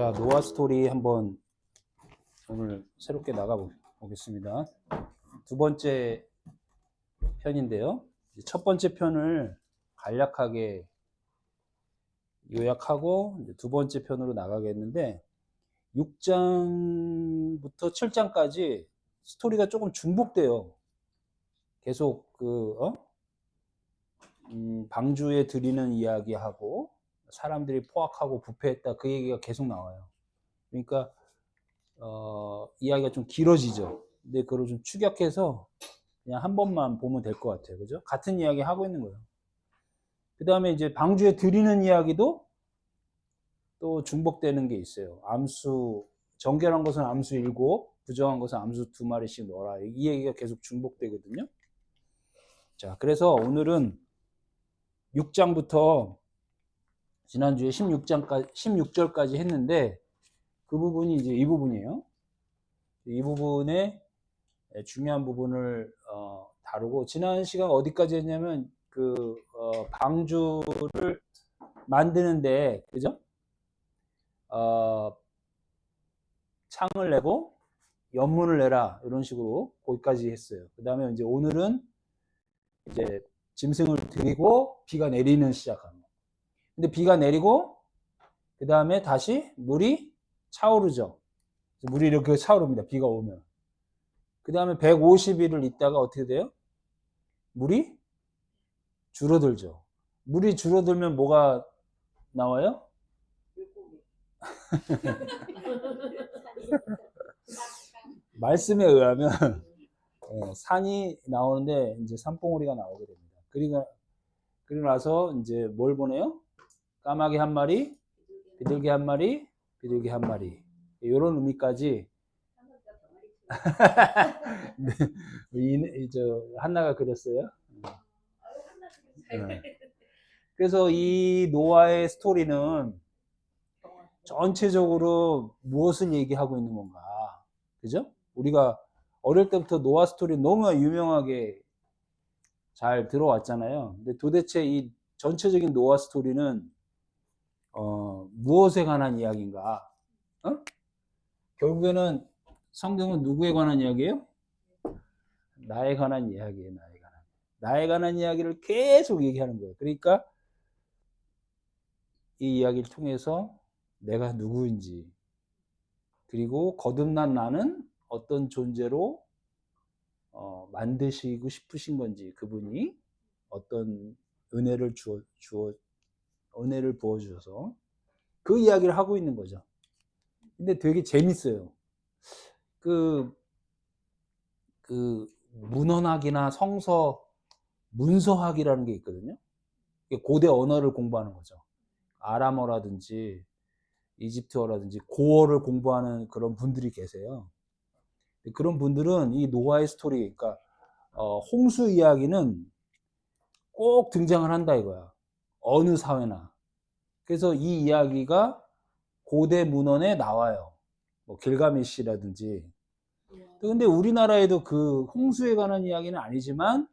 자, 노아 스토리 한번 오늘 새롭게 나가보겠습니다. 두 번째 편인데요. 첫 번째 편을 간략하게 요약하고 두 번째 편으로 나가겠는데 6장부터 7장까지 스토리가 조금 중복돼요. 계속 방주에 드리는 이야기하고 사람들이 포악하고 부패했다 그 얘기가 계속 나와요. 그러니까 이야기가 좀 길어지죠. 근데 그걸 좀 축약해서 그냥 한 번만 보면 될 것 같아요. 그죠? 같은 이야기 하고 있는 거예요. 그 다음에 이제 방주에 드리는 이야기도 또 중복되는 게 있어요. 암수, 정결한 것은 암수 7, 부정한 것은 암수 2마리씩 넣어라. 이 얘기가 계속 중복되거든요. 자, 그래서 오늘은 6장부터 지난주에 16절까지 했는데 그 부분이 이제 이 부분이에요. 이 부분에 중요한 부분을 다루고 지난 시간 어디까지 했냐면 방주를 만드는데 그죠? 창을 내고 연문을 내라 이런 식으로 거기까지 했어요. 그 다음에 이제 오늘은 이제 짐승을 드리고 비가 내리는 시작합니다. 근데 비가 내리고 그 다음에 다시 물이 차오르죠. 물이 이렇게 차오릅니다. 비가 오면. 그 다음에 150일을 있다가 어떻게 돼요? 물이 줄어들죠. 물이 줄어들면 뭐가 나와요? 말씀에 의하면 산이 나오는데 이제 산봉우리가 나오게 됩니다. 그리고 나서 이제 뭘 보내요? 까마귀 한 마리, 비둘기 한 마리, 비둘기 한 마리. 이런 의미까지 한나가 그렸어요. 그래서 이 노아의 스토리는 전체적으로 무엇을 얘기하고 있는 건가? 그죠? 우리가 어릴 때부터 노아 스토리 너무나 유명하게 잘 들어왔잖아요. 근데 도대체 이 전체적인 노아 스토리는 무엇에 관한 이야기인가? 결국에는 성경은 누구에 관한 이야기예요? 나에 관한 이야기예요. 나에 관한 이야기를 계속 얘기하는 거예요. 그러니까 이 이야기를 통해서 내가 누구인지 그리고 거듭난 나는 어떤 존재로 만드시고 싶으신 건지 그분이 어떤 은혜를 은혜를 부어주셔서 그 이야기를 하고 있는 거죠. 근데 되게 재밌어요. 문헌학이나 문서학이라는 게 있거든요. 고대 언어를 공부하는 거죠. 아람어라든지 이집트어라든지 고어를 공부하는 그런 분들이 계세요. 그런 분들은 이 노아의 스토리, 그러니까 홍수 이야기는 꼭 등장을 한다 이거야. 어느 사회나. 그래서 이 이야기가 고대 문헌에 나와요. 뭐 길가메시라든지. 근데 우리나라에도 그 홍수에 관한 이야기는 아니지만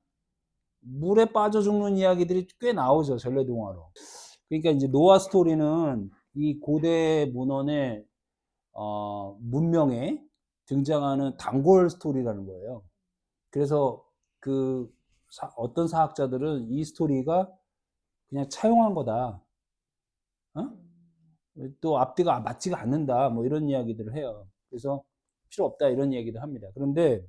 물에 빠져 죽는 이야기들이 꽤 나오죠. 전래동화로. 그러니까 이제 노아 스토리는 이 고대 문헌의 문명에 등장하는 단골 스토리라는 거예요. 그래서 어떤 사학자들은 이 스토리가 그냥 차용한 거다. 또 앞뒤가 맞지가 않는다. 뭐 이런 이야기들을 해요. 그래서 필요 없다 이런 이야기도 합니다. 그런데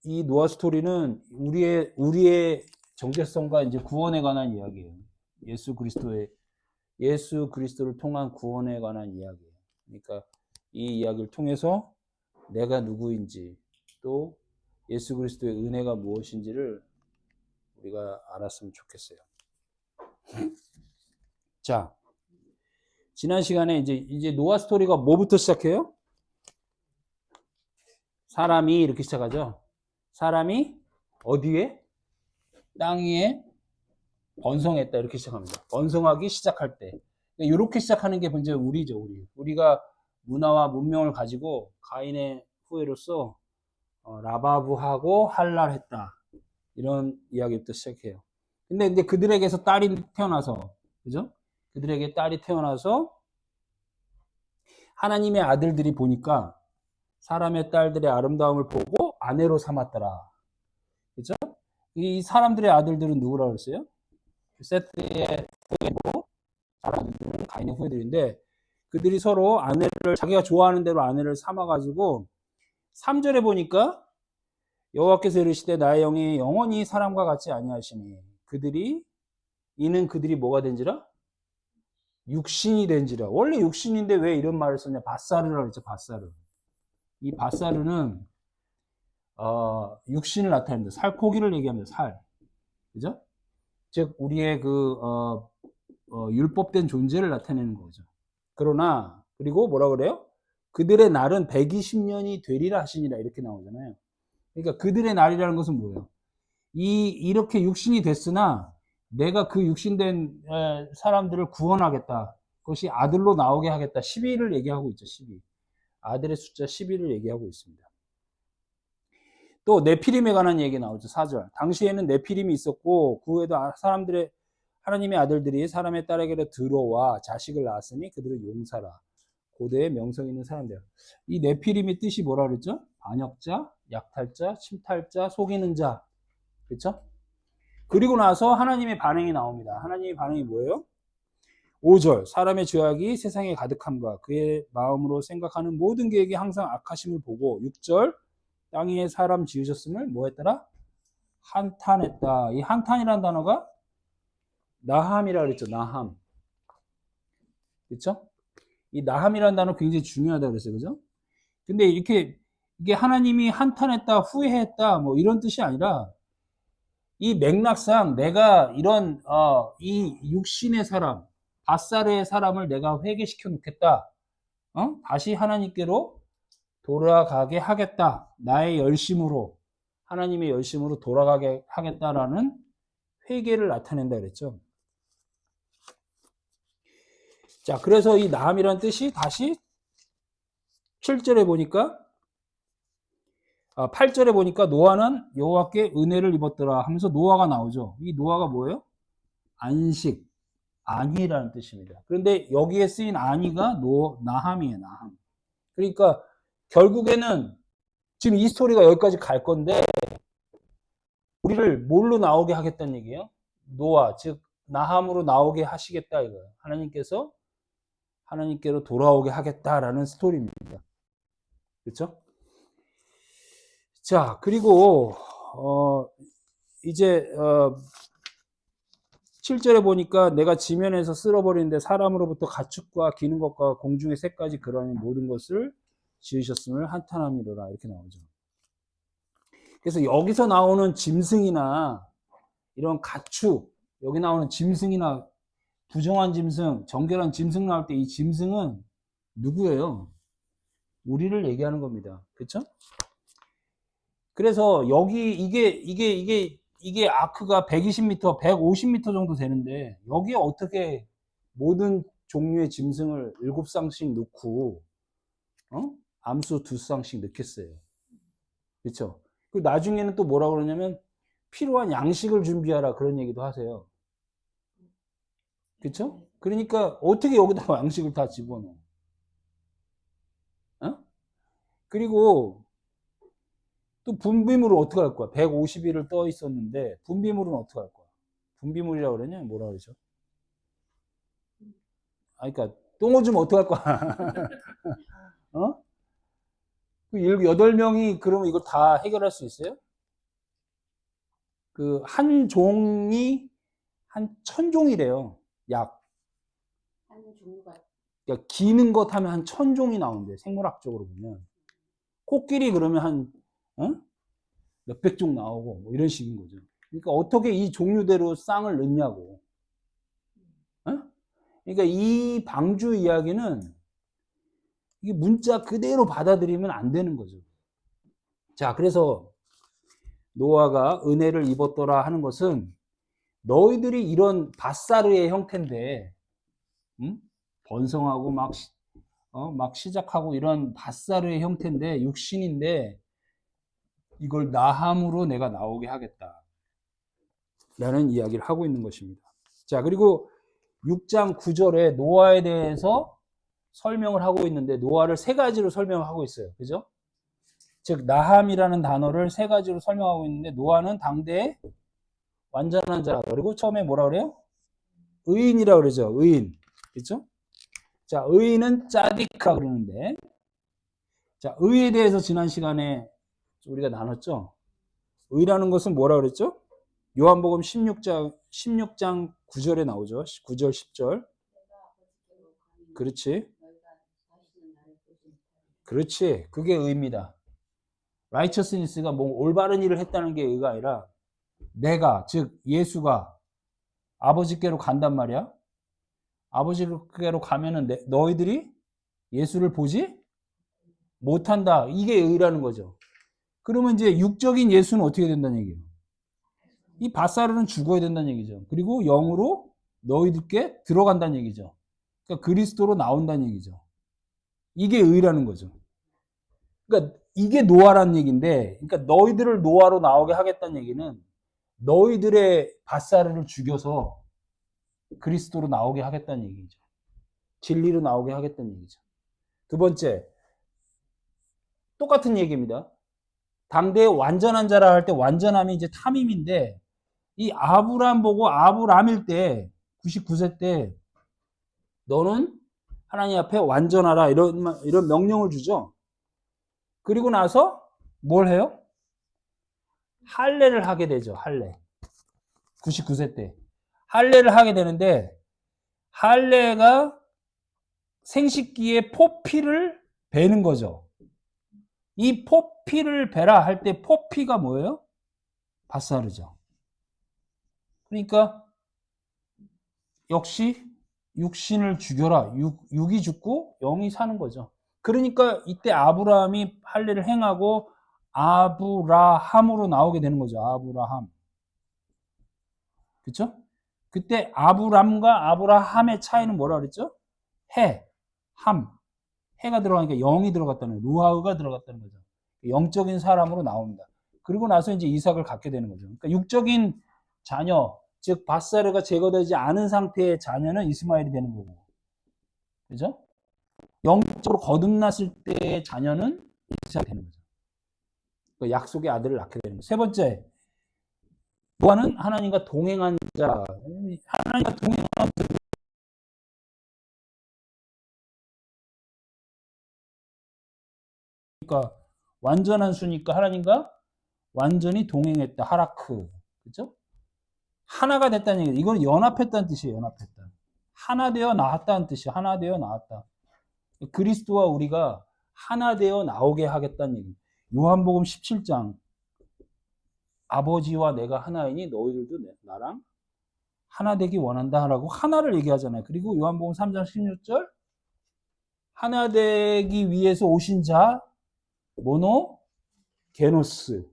이 노아 스토리는 우리의 정체성과 이제 구원에 관한 이야기예요. 예수 그리스도를 통한 구원에 관한 이야기예요. 그러니까 이 이야기를 통해서 내가 누구인지 또 예수 그리스도의 은혜가 무엇인지를 우리가 알았으면 좋겠어요. 자, 지난 시간에 이제 노아 스토리가 뭐부터 시작해요? 사람이 이렇게 시작하죠. 사람이 어디에? 땅 위에 번성했다 이렇게 시작합니다. 번성하기 시작할 때 이렇게 시작하는 게 먼저 우리죠. 우리가 문화와 문명을 가지고 가인의 후예로서 라바브하고 할랄했다 이런 이야기부터 시작해요. 근데 이제 그들에게서 딸이 태어나서 그죠? 그들에게 딸이 태어나서 하나님의 아들들이 보니까 사람의 딸들의 아름다움을 보고 아내로 삼았더라. 그죠? 이 사람들의 아들들은 누구라고 그랬어요? 세트의 후예고, 아들들은 가인의 후예들인데, 그들이 서로 아내를, 자기가 좋아하는 대로 아내를 삼아가지고, 3절에 보니까, 여호와께서 이르시되 나의 영이 영원히 사람과 같이 아니하시니, 이는 그들이 뭐가 된지라? 육신이 된지라. 원래 육신인데 왜 이런 말을 썼냐? 바사르라고 그랬죠, 바사르. 이 바사르는, 육신을 나타냅니다. 살코기를 얘기합니다, 살. 그죠? 즉, 우리의 율법된 존재를 나타내는 거죠. 그러나, 그리고 뭐라 그래요? 그들의 날은 120년이 되리라 하시니라. 이렇게 나오잖아요. 그러니까 그들의 날이라는 것은 뭐예요? 이렇게 육신이 됐으나, 내가 그 육신된 사람들을 구원하겠다. 그것이 아들로 나오게 하겠다. 12를 얘기하고 있죠, 12. 아들의 숫자 12를 얘기하고 있습니다. 또 네피림에 관한 얘기 나오죠. 4절. 당시에는 네피림이 있었고 그 후에도 하나님의 아들들이 사람의 딸에게로 들어와 자식을 낳았으니 그들을 용사라. 고대의 명성 있는 사람들. 이 네피림의 뜻이 뭐라 그랬죠? 반역자, 약탈자, 침탈자, 속이는 자. 그렇죠? 그리고 나서 하나님의 반응이 나옵니다. 하나님의 반응이 뭐예요? 5절. 사람의 죄악이 세상에 가득함과 그의 마음으로 생각하는 모든 계획이 항상 악하심을 보고 6절. 땅 위에 사람 지으셨음을 뭐 했더라? 한탄했다. 이 한탄이라는 단어가 나함이라 그랬죠. 나함. 그렇죠? 이 나함이라는 단어 굉장히 중요하다 그랬어요. 그죠? 근데 이게 하나님이 한탄했다, 후회했다, 뭐 이런 뜻이 아니라 이 맥락상 내가 이런 이 육신의 사람, 밧살의 사람을 내가 회개시켜 놓겠다. 다시 하나님께로 돌아가게 하겠다. 나의 열심으로, 하나님의 열심으로 돌아가게 하겠다라는 회개를 나타낸다 그랬죠. 자, 그래서 이 나함이라는 뜻이 다시 7절에 보니까 8절에 보니까 노아는 여호와께 은혜를 입었더라 하면서 노아가 나오죠. 이 노아가 뭐예요? 안식, 안위라는 뜻입니다. 그런데 여기에 쓰인 안위가 나함이에요, 나함. 그러니까 결국에는 지금 이 스토리가 여기까지 갈 건데 우리를 뭘로 나오게 하겠다는 얘기예요? 노아, 즉 나함으로 나오게 하시겠다 이거예요. 하나님께서 하나님께로 돌아오게 하겠다라는 스토리입니다. 그렇죠? 자, 그리고 이제 7절에 보니까 내가 지면에서 쓸어버리는데 사람으로부터 가축과 기는 것과 공중의 새까지 그러한 모든 것을 지으셨음을 한탄함이로라 이렇게 나오죠. 그래서 여기서 나오는 짐승이나 이런 가축, 여기 나오는 짐승이나 부정한 짐승, 정결한 짐승 나올 때 이 짐승은 누구예요? 우리를 얘기하는 겁니다. 그렇죠? 그래서 여기 이게 아크가 120m, 150m 정도 되는데 여기에 어떻게 모든 종류의 짐승을 7쌍씩 넣고 암수 2쌍씩 넣겠어요. 그렇죠? 그 나중에는 또 뭐라 그러냐면 필요한 양식을 준비하라 그런 얘기도 하세요. 그렇죠? 그러니까 어떻게 여기다 양식을 다 집어넣어? 그리고 또 분비물을 어떻게 할 거야? 150일을 떠 있었는데 분비물은 어떻게 할 거야? 분비물이라고 그러냐? 뭐라 그러죠? 그러니까 똥오줌 어떻게 할 거야? 어? 그 8명이 그러면 이걸 다 해결할 수 있어요? 그 한 종이 한 1000종이래요. 약. 한 종류가 그러니까 기는 것 하면 한 1000종이 나온대. 생물학적으로 보면. 코끼리 그러면 한 몇백 종 나오고 뭐 이런 식인 거죠. 그러니까 어떻게 이 종류대로 쌍을 넣냐고. 그러니까 이 방주 이야기는 이게 문자 그대로 받아들이면 안 되는 거죠. 자, 그래서 노아가 은혜를 입었더라 하는 것은 너희들이 이런 바사르의 형태인데, 번성하고 막 시작하고 이런 바사르의 형태인데, 육신인데, 이걸 나함으로 내가 나오게 하겠다. 라는 이야기를 하고 있는 것입니다. 자, 그리고 6장 9절에 노아에 대해서 설명을 하고 있는데 노아를 세 가지로 설명하고 있어요. 그죠? 즉 나함이라는 단어를 세 가지로 설명하고 있는데 노아는 당대의 완전한 자. 그리고 처음에 뭐라 그래요? 의인이라고 그러죠. 의인. 그렇죠? 자, 의인은 짜디카 그러는데 자, 의에 대해서 지난 시간에 우리가 나눴죠. 의라는 것은 뭐라 그랬죠? 요한복음 16장 9절에 나오죠. 9절, 10절. 그렇지. 그렇지. 그게 의입니다. righteousness가 뭐 올바른 일을 했다는 게 의가 아니라 내가, 즉 예수가 아버지께로 간단 말이야. 아버지께로 가면은 너희들이 예수를 보지 못한다. 이게 의라는 거죠. 그러면 이제 육적인 예수는 어떻게 된다는 얘기예요? 이 밧사르는 죽어야 된다는 얘기죠. 그리고 영으로 너희들께 들어간다는 얘기죠. 그러니까 그리스도로 나온다는 얘기죠. 이게 의라는 거죠. 그러니까 이게 노아라는 얘기인데, 그러니까 너희들을 노아로 나오게 하겠다는 얘기는 너희들의 밧사르를 죽여서 그리스도로 나오게 하겠다는 얘기죠. 진리로 나오게 하겠다는 얘기죠. 두 번째, 똑같은 얘기입니다. 당대의 완전한 자라 할 때 완전함이 이제 탐임인데 이 아브람 보고 아브람일 때 99세 때 너는 하나님 앞에 완전하라 이런 명령을 주죠. 그리고 나서 뭘 해요? 할례를 하게 되죠. 할례. 99세 때 할례를 하게 되는데 할례가 생식기에 포피를 베는 거죠. 이 포피를 베라 할 때 포피가 뭐예요? 밧사르죠. 그러니까 역시 육신을 죽여라. 육이 죽고 영이 사는 거죠. 그러니까 이때 아브라함이 할례를 행하고 아브라함으로 나오게 되는 거죠. 아브라함. 그렇죠? 그때 아브람과 아브라함의 차이는 뭐라 그랬죠? 해, 함. 해가 들어가니까 영이 들어갔다는 거예요. 루아흐가 들어갔다는 거죠. 영적인 사람으로 나옵니다. 그리고 나서 이제 이삭을 갖게 되는 거죠. 그러니까 육적인 자녀, 즉 밧사르가 제거되지 않은 상태의 자녀는 이스마엘이 되는 거고, 그죠? 영적으로 거듭났을 때의 자녀는 이삭이 되는 거죠. 그러니까 약속의 아들을 낳게 되는 거죠. 세 번째, 노아는 하나님과 동행한 자, 하나님과 동행한 그러니까 완전한 수니까 하나님과 완전히 동행했다. 하라크, 그죠? 하나가 됐다는 얘기예요. 이건 연합했다는 뜻이에요. 연합했다. 하나 되어 나왔다는 뜻이에요. 하나 되어 나왔다. 그리스도와 우리가 하나 되어 나오게 하겠다는 얘기예요. 요한복음 17장 아버지와 내가 하나이니 너희들도 나랑 하나 되기 원한다라고 하나를 얘기하잖아요. 그리고 요한복음 3장 16절 하나 되기 위해서 오신 자 모노 게노스.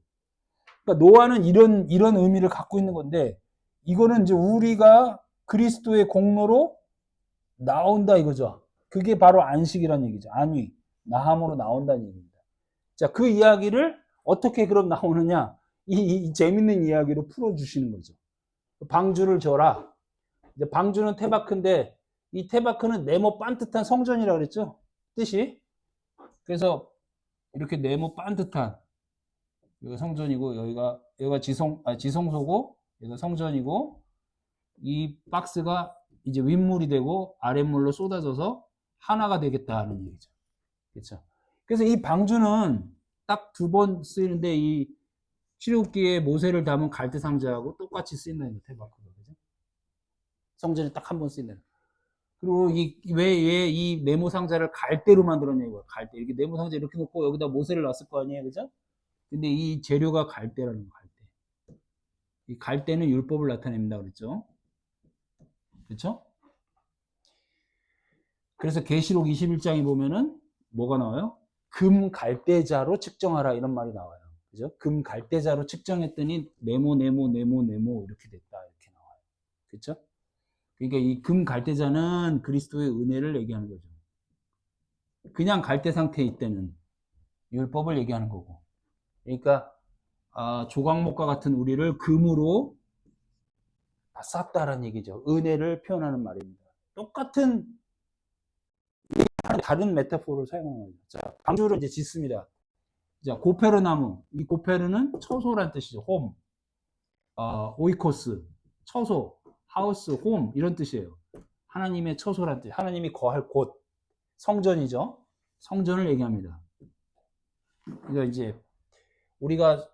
그러니까 노아는 이런 의미를 갖고 있는 건데 이거는 이제 우리가 그리스도의 공로로 나온다 이거죠. 그게 바로 안식이라는 얘기죠. 안위, 나함으로 나온다는 얘기입니다. 자, 그 이야기를 어떻게 그럼 나오느냐? 이 재밌는 이야기로 풀어주시는 거죠. 방주를 져라. 이제 방주는 테바크인데 이 테바크는 네모 반듯한 성전이라고 그랬죠. 뜻이. 그래서 이렇게 네모 반듯한 여기가 성전이고 여기가 지성소고 여기가 성전이고 이 박스가 이제 윗물이 되고 아랫물로 쏟아져서 하나가 되겠다는 얘기죠. 그렇죠. 그래서 이 방주는 딱 두 번 쓰이는데 이 출애굽기에 모세를 담은 갈대 상자하고 똑같이 쓰인다는 거예요. 테바크가. 그죠? 성전에 딱 한 번 쓰인다. 그리고 왜 이 네모 상자를 갈대로 만들었냐 이거야. 갈대. 이렇게 네모 상자 이렇게 놓고 여기다 모세를 놨을 거 아니에요. 그죠? 근데 이 재료가 갈대라는 거예요. 갈대. 이 갈대는 율법을 나타냅니다. 그랬죠? 그렇죠? 그래서 계시록 21장에 보면은 뭐가 나와요? 금 갈대자로 측정하라 이런 말이 나와요. 그죠? 금 갈대자로 측정했더니 네모 이렇게 됐다 이렇게 나와요. 그렇죠? 그러니까 이 금 갈대자는 그리스도의 은혜를 얘기하는 거죠. 그냥 갈대 상태에 있다는 율법을 얘기하는 거고. 그러니까 조각목과 같은 우리를 금으로 쌌다라는 얘기죠. 은혜를 표현하는 말입니다. 똑같은 다른 메타포를 사용하는 거죠. 자, 방주를 이제 짓습니다. 자, 고페르 나무. 이 고페르는 처소란 뜻이죠. 홈. 오이코스. 처소. 하우스, 홈. 이런 뜻이에요. 하나님의 처소란 뜻. 하나님이 거할 곳. 성전이죠. 성전을 얘기합니다. 그러니까 이제 우리가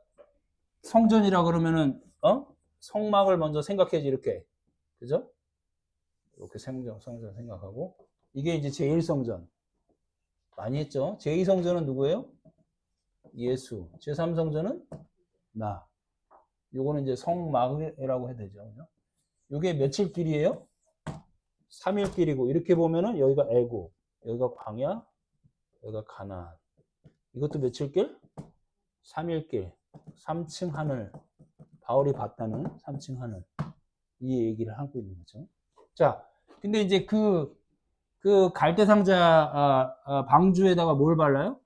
성전이라 그러면은 성막을 먼저 생각해야지 이렇게. 그죠? 이렇게 성전 생각하고 이게 이제 제1성전. 많이 했죠. 제2성전은 누구예요? 예수. 제3성전은 나. 요거는 이제 성막이라고 해야 되죠. 그죠? 요게 며칠 길이에요? 3일 길이고 이렇게 보면은 여기가 애고 여기가 광야, 여기가 가나안. 이것도 며칠 길? 3일 길. 3층 하늘. 바울이 봤다는 3층 하늘. 이 얘기를 하고 있는 거죠. 자, 근데 이제 그 갈대상자 방주에다가 뭘 발라요?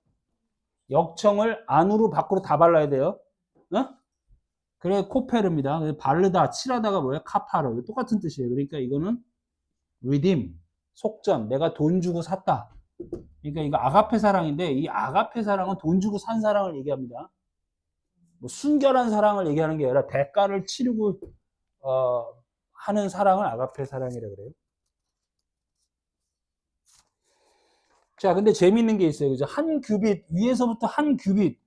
역청을 안으로 밖으로 다 발라야 돼요. 그래 코페르입니다. 바르다, 칠하다가 뭐예요? 카파르. 똑같은 뜻이에요. 그러니까 이거는 redeem, 속전. 내가 돈 주고 샀다. 그러니까 이거 아가페 사랑인데 이 아가페 사랑은 돈 주고 산 사랑을 얘기합니다. 뭐 순결한 사랑을 얘기하는 게 아니라 대가를 치르고 하는 사랑을 아가페 사랑이라 그래요. 자, 근데 재밌는 게 있어요. 그죠? 한 규빗, 위에서부터 한 규빗.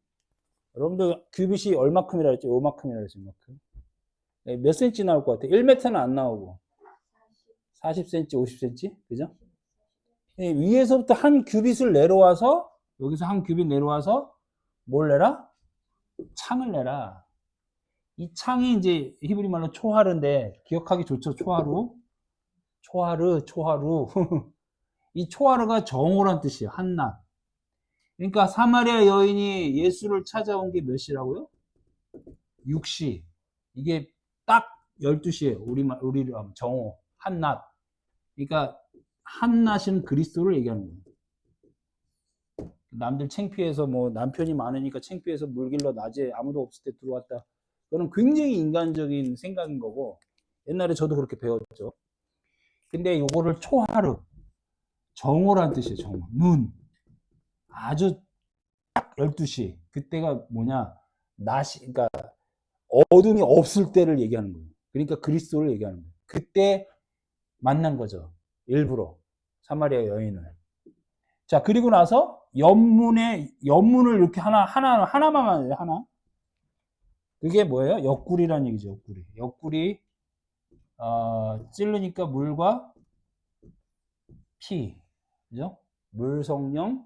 여러분들 규빗이 얼마큼이라 했죠? 요만큼이라 했죠, 요만큼. 몇 센치 나올 것 같아요? 1m는 안 나오고. 40cm, 50cm? 그죠? 위에서부터 한 규빗을 내려와서, 여기서 한 규빗 내려와서, 뭘 내라? 창을 내라. 이 창이 이제 히브리 말로 초하르인데, 기억하기 좋죠? 초하루. 초하루. 이 초하루가 정오란 뜻이에요. 한낮. 그러니까 사마리아 여인이 예수를 찾아온 게 몇 시라고요? 6시. 이게 딱 12시예요. 우리로 하면 정오. 한낮. 그러니까 한낮은 그리스도를 얘기하는 거예요. 남들 창피해서 뭐 남편이 많으니까 창피해서 물길러 낮에 아무도 없을 때 들어왔다. 그거는 굉장히 인간적인 생각인 거고 옛날에 저도 그렇게 배웠죠. 근데 요거를 초하루. 정오란 뜻이에요. 정오. 눈. 아주 딱 12시. 그때가 뭐냐? 낮이, 그러니까 어둠이 없을 때를 얘기하는 거예요. 그러니까 그리스도를 얘기하는 거예요. 그때 만난 거죠. 일부러. 사마리아 여인을. 자, 그리고 나서 연문을 이렇게 하나만 해요. 하나. 그게 뭐예요? 옆구리라는 얘기죠. 옆구리. 옆구리, 찌르니까 물과 피. 그죠? 물, 성령,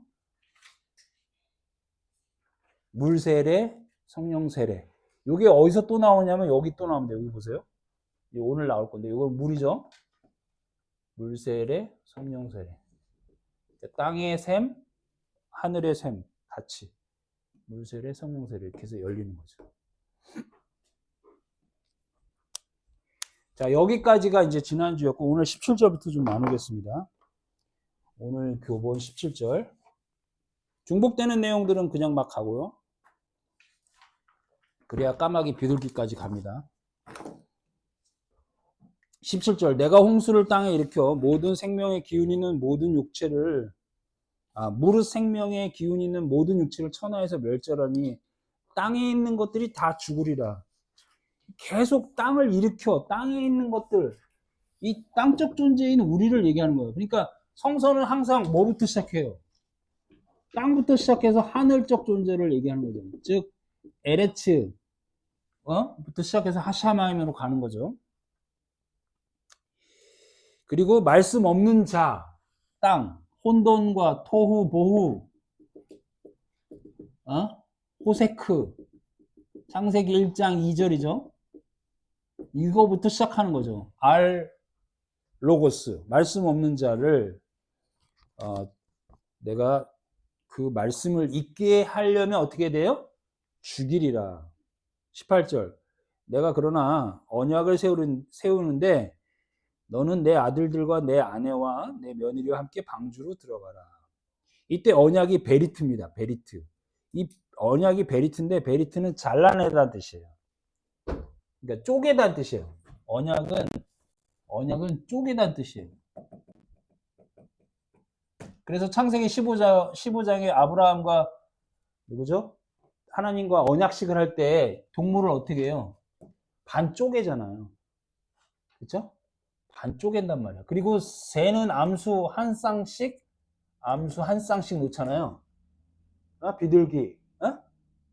물 세례, 성령 세례. 이게 어디서 또 나오냐면 여기 또 나옵니다. 여기 보세요. 오늘 나올 건데 이건 물이죠. 물 세례, 성령 세례. 땅의 샘, 하늘의 샘 같이 물 세례, 성령 세례 이렇게 해서 열리는 거죠. 자, 여기까지가 이제 지난주였고 오늘 17절부터 좀 나누겠습니다. 오늘 교본 17절. 중복되는 내용들은 그냥 막 가고요. 그래야 까마귀 비둘기까지 갑니다. 17절. 내가 홍수를 땅에 일으켜 모든 생명의 기운 있는 모든 육체를 무릇 생명의 기운 있는 모든 육체를 천하에서 멸절하니 땅에 있는 것들이 다 죽으리라. 계속 땅을 일으켜 땅에 있는 것들, 이 땅적 존재인 우리를 얘기하는 거예요. 그러니까 성서는 항상 뭐부터 시작해요? 땅부터 시작해서 하늘적 존재를 얘기하는 거죠. 즉 에레츠 부터 시작해서 하샤마임으로 가는 거죠. 그리고 말씀 없는 자, 땅, 혼돈과 토후, 보후, 호세크, 창세기 1장 2절이죠. 이거부터 시작하는 거죠. 로고스, 말씀 없는 자를 내가 그 말씀을 잊게 하려면 어떻게 돼요? 죽이리라. 18절. 내가 그러나 언약을 세우는데 너는 내 아들들과 내 아내와 내 며느리와 함께 방주로 들어가라. 이때 언약이 베리트입니다. 베리트. 이 언약이 베리트인데 베리트는 잘라내다는 뜻이에요. 그러니까 쪼개다는 뜻이에요. 언약은 쪼개다는 뜻이에요. 그래서 창세기 15장에 아브라함과 누구죠? 하나님과 언약식을 할 때 동물을 어떻게 해요? 반 쪼개잖아요. 그렇죠? 반 쪼갠단 말이야. 그리고 새는 암수 한 쌍씩 놓잖아요. 비둘기.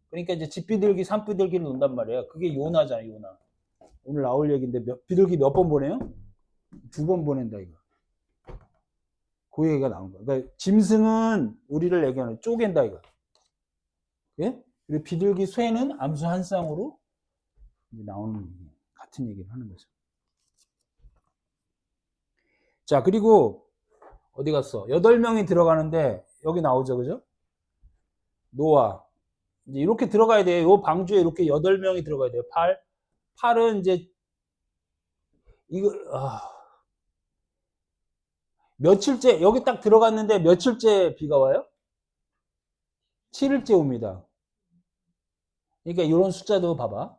그러니까 이제 집비둘기, 산비둘기를 놓는단 말이야. 그게 요나잖아, 요나. 오늘 나올 얘기인데 비둘기 몇 번 보내요? 2번 보낸다 이거. 그 얘기가 나온 거야. 그러니까 짐승은 우리를 얘기하는 쪼갠다 이거. 예? 그리고 비둘기, 쇠는 암수 한 쌍으로 나오는 얘기, 같은 얘기를 하는 거죠. 자, 그리고 어디 갔어? 8명이 들어가는데 여기 나오죠, 그죠? 노아. 이제 이렇게 들어가야 돼요. 요 방주에 이렇게 8명이 들어가야 돼요. 8은 이제 이거 며칠째 여기 딱 들어갔는데 며칠째 비가 와요? 7일째 옵니다. 그러니까 이런 숫자도 봐봐.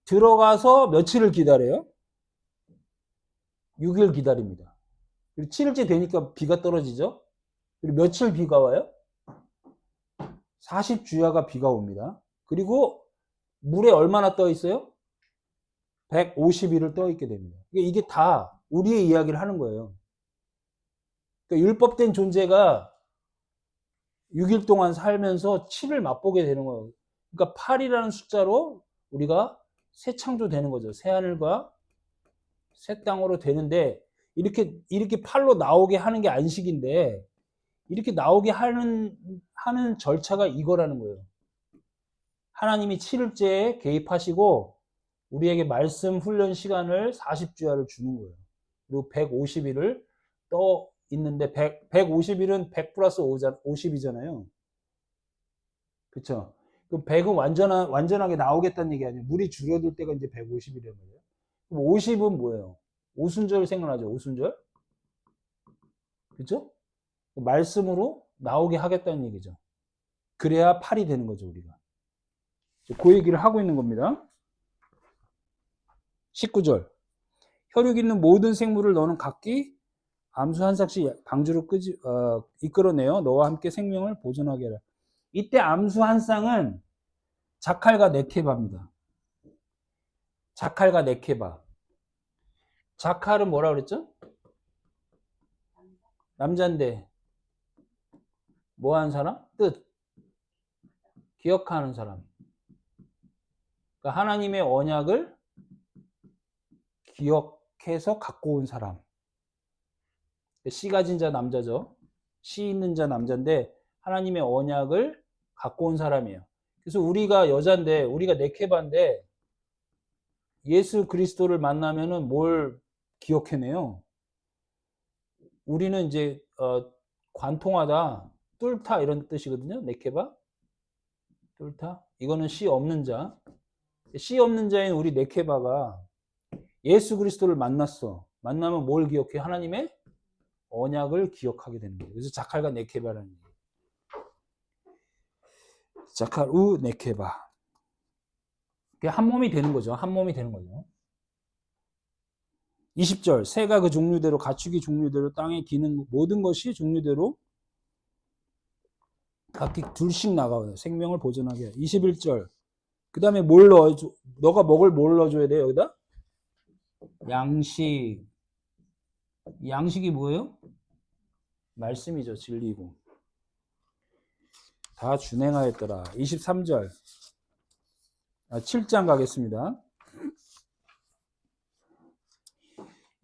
들어가서 며칠을 기다려요? 6일 기다립니다. 그리고 7일째 되니까 비가 떨어지죠? 그리고 며칠 비가 와요? 40주야가 비가 옵니다. 그리고 물에 얼마나 떠 있어요? 150일을 떠 있게 됩니다. 이게 다 우리의 이야기를 하는 거예요. 그러니까 율법된 존재가 6일 동안 살면서 7을 맛보게 되는 거예요. 그러니까 8이라는 숫자로 우리가 새 창조되는 거죠. 새 하늘과 새 땅으로 되는데 이렇게 8로 나오게 하는 게 안식인데 이렇게 나오게 하는 절차가 이거라는 거예요. 하나님이 7일째에 개입하시고 우리에게 말씀 훈련 시간을 40주야를 주는 거예요. 그리고 150일을 떠 있는데 150일은 100 플러스 50이잖아요. 그쵸? 그럼 100은 완전하게 나오겠다는 얘기 아니에요. 물이 줄어들 때가 이제 150이란 말이에요. 그럼 50은 뭐예요? 오순절 생각나죠? 오순절? 그쵸? 말씀으로 나오게 하겠다는 얘기죠. 그래야 8이 되는 거죠, 우리가. 그 얘기를 하고 있는 겁니다. 19절. 혈육 있는 모든 생물을 너는 각기 암수 한 쌍씩 방주로 이끌어내어 너와 함께 생명을 보존하게 하라. 이때 암수 한 쌍은 자칼과 네케바입니다. 자칼과 네케바. 자칼은 뭐라 그랬죠? 남자인데 뭐 하는 사람? 뜻. 기억하는 사람. 그러니까 하나님의 언약을 기억해서 갖고 온 사람. 씨 가진 자 남자죠. 씨 있는 자 남자인데 하나님의 언약을 갖고 온 사람이에요. 그래서 우리가 여자인데 우리가 네케바인데 예수 그리스도를 만나면은 뭘 기억해내요? 우리는 이제 관통하다, 뚫다 이런 뜻이거든요. 네케바, 뚫다. 이거는 씨 없는 자. 씨 없는 자인 우리 네케바가 예수 그리스도를 만났어. 만나면 뭘 기억해? 하나님의 언약을 기억하게 되는 거예요. 그래서 자칼과 네케바라는 얘기예요. 자칼 우 네케바. 한 몸이 되는 거죠. 한 몸이 되는 거죠. 20절. 새가 그 종류대로 가축이 종류대로 땅에 기는 모든 것이 종류대로 각기 둘씩 나가요. 생명을 보존하게 해요. 21절. 그 다음에 뭘 넣어줘? 너가 먹을 뭘 넣어줘야 돼 여기다? 양식. 양식이 뭐예요? 말씀이죠. 진리고. 다 준행하였더라. 23절. 7장 가겠습니다.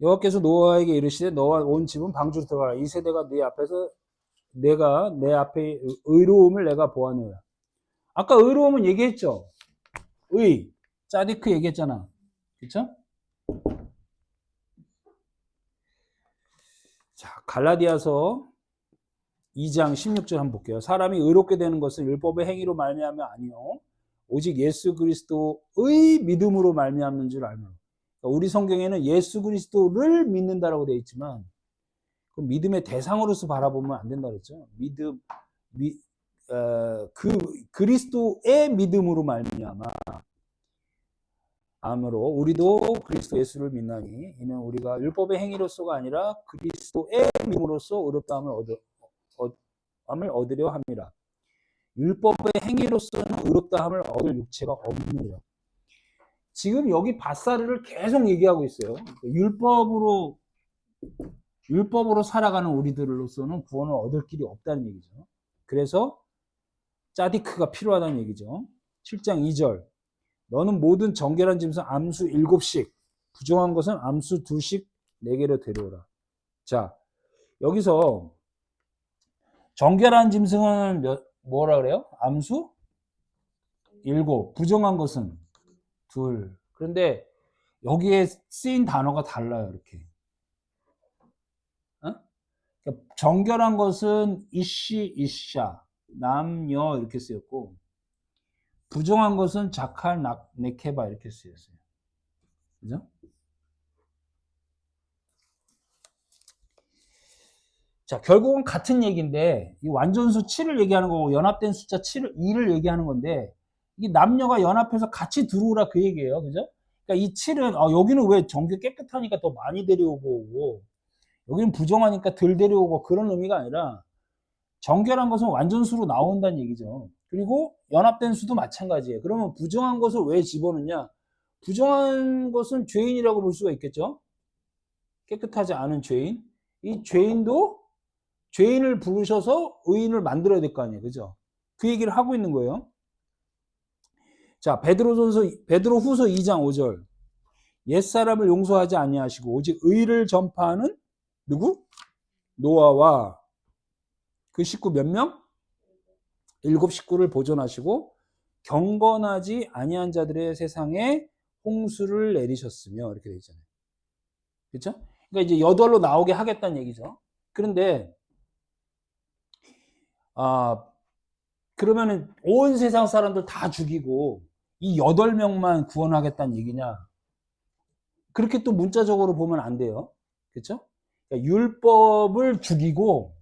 여호와께서 노아에게 이르시되 너와 온 집은 방주로 들어가라. 이 세대가 네 앞에서 내가 내 앞에 의로움을 내가 보았노라. 아까 의로움은 얘기했죠. 짜디크 얘기했잖아. 그쵸? 자, 갈라디아서 2장 16절 한번 볼게요. 사람이 의롭게 되는 것은 율법의 행위로 말미암아 아니요 오직 예수 그리스도의 믿음으로 말미암는 줄 알면. 그러니까 우리 성경에는 예수 그리스도를 믿는다라고 되어 있지만 그 믿음의 대상으로서 바라보면 안 된다 그랬죠. 그리스도의 믿음으로 말미암아 암으로 우리도 그리스도 예수를 믿나니 이는 우리가 율법의 행위로서가 아니라 그리스도의 믿음으로써 의롭다함을 얻으려 함이라. 율법의 행위로서는 의롭다함을 얻을 육체가 없느니라. 지금 여기 바사르를 계속 얘기하고 있어요. 율법으로 살아가는 우리들로서는 구원을 얻을 길이 없다는 얘기죠. 그래서 짜디크가 필요하다는 얘기죠. 7장 2절. 너는 모든 정결한 짐승 암수 7씩, 부정한 것은 암수 2씩 내게로 데려오라. 자, 여기서 정결한 짐승은 뭐라 그래요? 암수 7, 부정한 것은 2. 그런데 여기에 쓰인 단어가 달라요, 이렇게. 그러니까 정결한 것은 이시, 이샤, 남녀 이렇게 쓰였고, 부정한 것은 자칼, 네케바 이렇게 쓰였어요. 그죠? 자, 결국은 같은 얘기인데, 이 완전수 7을 얘기하는 거고, 연합된 숫자 2를 얘기하는 건데, 이게 남녀가 연합해서 같이 들어오라 그 얘기예요. 그죠? 그러니까 이 7은, 여기는 왜 정결 깨끗하니까 더 많이 데려오고, 여기는 부정하니까 덜 데려오고, 그런 의미가 아니라, 정결한 것은 완전수로 나온다는 얘기죠. 그리고 연합된 수도 마찬가지예요. 그러면 부정한 것을 왜 집어넣냐? 부정한 것은 죄인이라고 볼 수가 있겠죠? 깨끗하지 않은 죄인. 이 죄인도 죄인을 부르셔서 의인을 만들어야 될 거 아니에요. 그죠? 그 얘기를 하고 있는 거예요. 자, 베드로 후서 2장 5절. 옛사람을 용서하지 아니하시고 오직 의를 전파하는 누구? 노아와 그 식구 몇 명? 7 식구를 보존하시고 경건하지 아니한 자들의 세상에 홍수를 내리셨으며 이렇게 되어 있잖아요. 그렇죠? 그러니까 이제 8로 나오게 하겠다는 얘기죠. 그런데 그러면은 온 세상 사람들 다 죽이고 이 8명만 구원하겠다는 얘기냐? 그렇게 또 문자적으로 보면 안 돼요. 그렇죠? 그러니까 율법을 죽이고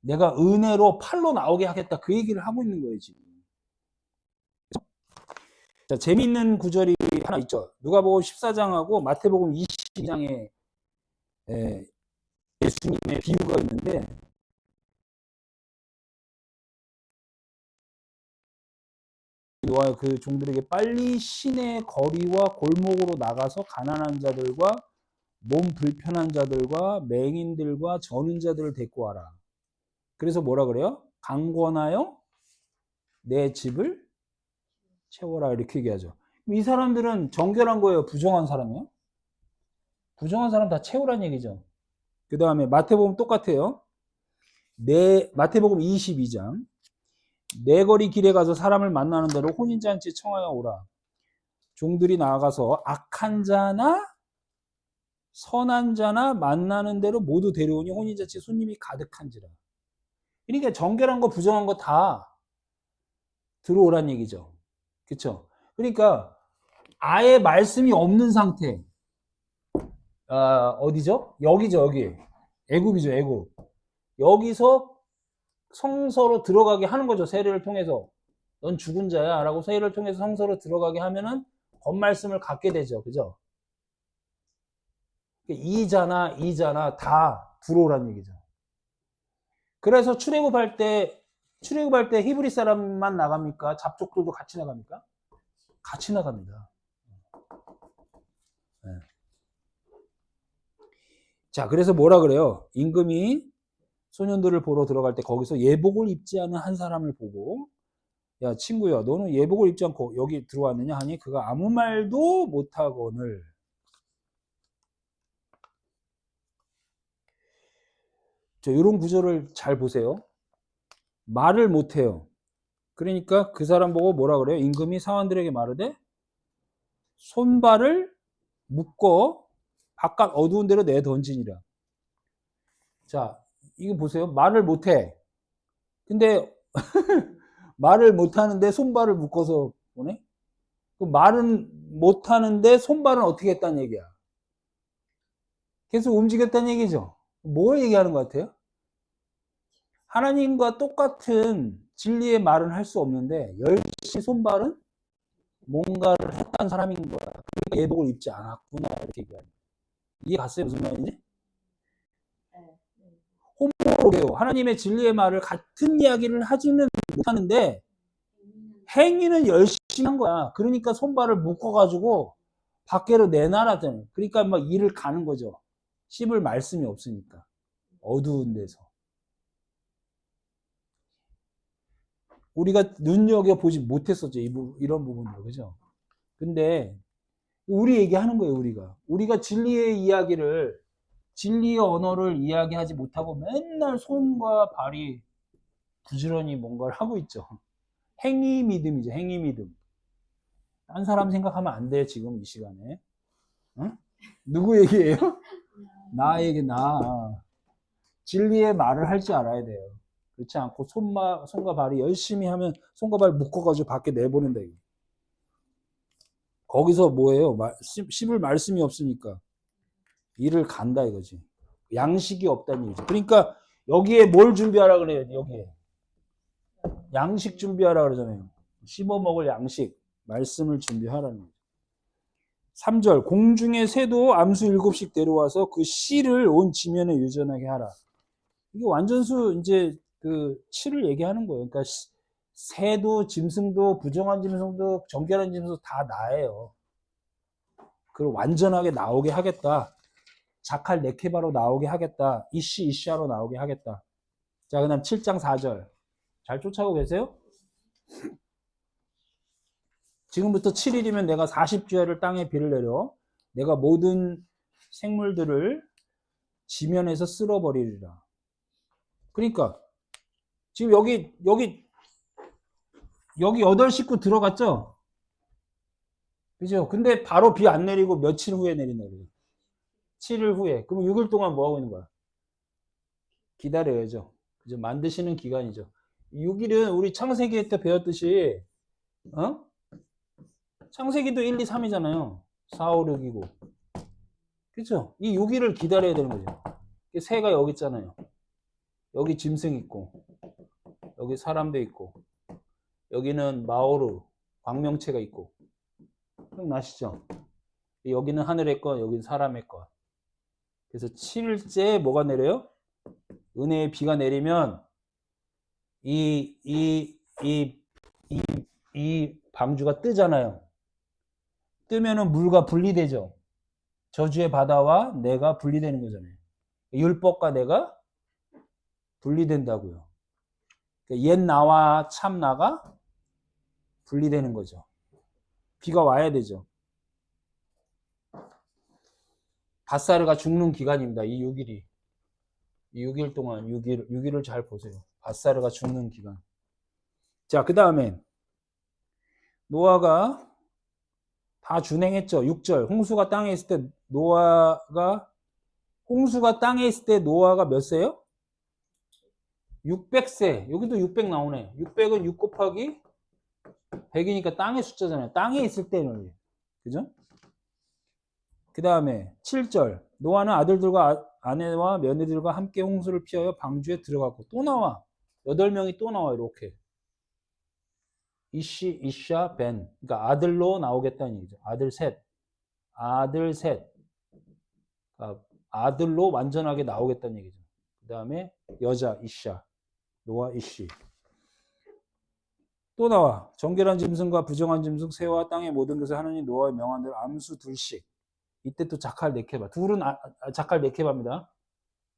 내가 은혜로 8로 나오게 하겠다 그 얘기를 하고 있는 거예요, 지금. 자, 재미있는 구절이 하나 있죠. 누가복음 14장하고 마태복음 22장에 예수님의 비유가 있는데 노아의 그 종들에게 빨리 시내 거리와 골목으로 나가서 가난한 자들과 몸 불편한 자들과 맹인들과 저는 자들을 데리고 와라. 그래서 뭐라 그래요? 강권하여 내 집을 채워라 이렇게 얘기하죠. 이 사람들은 정결한 거예요? 부정한 사람이요? 부정한 사람 다 채우란 얘기죠. 그 다음에 마태복음 똑같아요. 마태복음 22장. 내 거리 길에 가서 사람을 만나는 대로 혼인잔치 청하여 오라. 종들이 나아가서 악한 자나 선한 자나 만나는 대로 모두 데려오니 혼인잔치 손님이 가득한지라. 그러니까 정결한 거 부정한 거 다 들어오란 얘기죠. 그렇죠? 그러니까 아예 말씀이 없는 상태. 어디죠? 여기죠, 여기. 애굽이죠, 애굽. 여기서 성서로 들어가게 하는 거죠, 세례를 통해서. 넌 죽은 자야 라고 세례를 통해서 성서로 들어가게 하면은 겉말씀을 갖게 되죠. 그죠? 이자나 다 들어오라는 얘기죠. 그래서 출애굽할 때 히브리 사람만 나갑니까? 잡족들도 같이 나갑니까? 같이 나갑니다. 네. 자, 그래서 뭐라 그래요? 임금이 소년들을 보러 들어갈 때 거기서 예복을 입지 않은 한 사람을 보고 야 친구야 너는 예복을 입지 않고 여기 들어왔느냐 하니 그가 아무 말도 못하거늘. 자, 이런 구절을 잘 보세요. 말을 못해요. 그러니까 그 사람 보고 뭐라 그래요? 임금이 사원들에게 말하되 손발을 묶어 바깥 어두운 데로 내던지니라. 자, 이거 보세요. 말을 못해. 근데 말을 못하는데 손발을 묶어서 보내? 그 말은 못하는데 손발은 어떻게 했다는 얘기야? 계속 움직였다는 얘기죠. 뭘 얘기하는 것 같아요? 하나님과 똑같은 진리의 말은 할 수 없는데 열심히 손발은 뭔가를 했던 사람인 거야. 그러니까 예복을 입지 않았구나 이렇게 얘기하는 거야. 이해 갔어요? 무슨 말인지? 네. 호모로게요. 하나님의 진리의 말을 같은 이야기를 하지는 못하는데 행위는 열심히 한 거야. 그러니까 손발을 묶어가지고 밖으로 내놔라잖아요. 그러니까 막 일을 가는 거죠. 씹을 말씀이 없으니까. 어두운 데서. 우리가 눈여겨보지 못했었죠. 이런 부분들. 그죠? 근데 우리 얘기하는 거예요. 우리가 진리의 이야기를 진리의 언어를 이야기하지 못하고 맨날 손과 발이 부지런히 뭔가를 하고 있죠. 행위 믿음이죠. 행위 믿음. 딴 사람 생각하면 안 돼. 지금 이 시간에. 응? 누구 얘기예요? 나 얘기, 나. 진리의 말을 할 줄 알아야 돼요. 그렇지 않고 손과 발이 열심히 하면 손과 발 묶어가지고 밖에 내보낸다. 이거. 거기서 뭐예요? 씹을 말씀이 없으니까 일을 간다 이거지. 양식이 없다는 얘기죠. 그러니까 여기에 뭘 준비하라 그래요? 여기에 양식 준비하라 그러잖아요. 씹어 먹을 양식 말씀을 준비하라는 거죠. 3절 공중의 새도 암수 7씩 데려와서 그 씨를 온 지면에 유전하게 하라. 이게 완전수 이제 그 씨를 얘기하는 거예요. 그러니까 새도 짐승도 부정한 짐승도 정결한 짐승도 다 나예요. 그걸 완전하게 나오게 하겠다. 자칼 네케바로 나오게 하겠다. 이시아로 나오게 하겠다. 자, 그다음 7장 4절. 잘 쫓아오고 계세요? 지금부터 7일이면 내가 40주야를 땅에 비를 내려 내가 모든 생물들을 지면에서 쓸어버리리라. 그러니까 지금 여기 8식구 들어갔죠? 그죠? 근데 바로 비 안 내리고 며칠 후에 내린다 그래요. 7일 후에. 그럼 6일 동안 뭐 하고 있는 거야? 기다려야죠. 그죠? 만드시는 기간이죠. 6일은 우리 창세기 때 배웠듯이 어? 창세기도 1, 2, 3이잖아요. 4, 5, 6이고. 그죠? 이 6일을 기다려야 되는 거죠. 새가 여기 있잖아요. 여기 짐승 있고, 여기 사람도 있고, 여기는 마오르, 광명체가 있고. 기억나시죠? 여기는 하늘의 것, 여기는 사람의 것. 그래서 7일째 뭐가 내려요? 은혜의 비가 내리면 이, 이, 이, 이, 이 방주가 뜨잖아요. 뜨면은 물과 분리되죠. 저주의 바다와 내가 분리되는 거잖아요. 율법과 내가 분리된다고요. 옛 나와 참 나가 분리되는 거죠. 비가 와야 되죠. 바사르가 죽는 기간입니다. 이 6일이. 이 6일 동안 6일을 잘 보세요. 바사르가 죽는 기간. 자, 그 다음에 노아가 다 준행했죠. 6절. 홍수가 땅에 있을 때 노아가 몇 세요? 600세. 여기도 600 나오네. 600은 6 곱하기 100이니까 땅의 숫자잖아요. 땅에 있을 때는. 그죠? 그 다음에 7절. 노아는 아들들과 아내와 며느리들과 함께 홍수를 피하여 방주에 들어갔고 또 나와. 8명이 또 나와 이렇게. 이샤, 벤. 그러니까 아들로 나오겠다는 얘기죠. 아들 셋. 그러니까 아들로 완전하게 나오겠다는 얘기죠. 그 다음에 여자 이샤. 노아 이시. 또 나와. 정결한 짐승과 부정한 짐승, 새와 땅의 모든 것을 하나님 노아의 명한 대로 암수 2씩. 이때 또 자칼 네케바. 둘은 자칼 네케바입니다.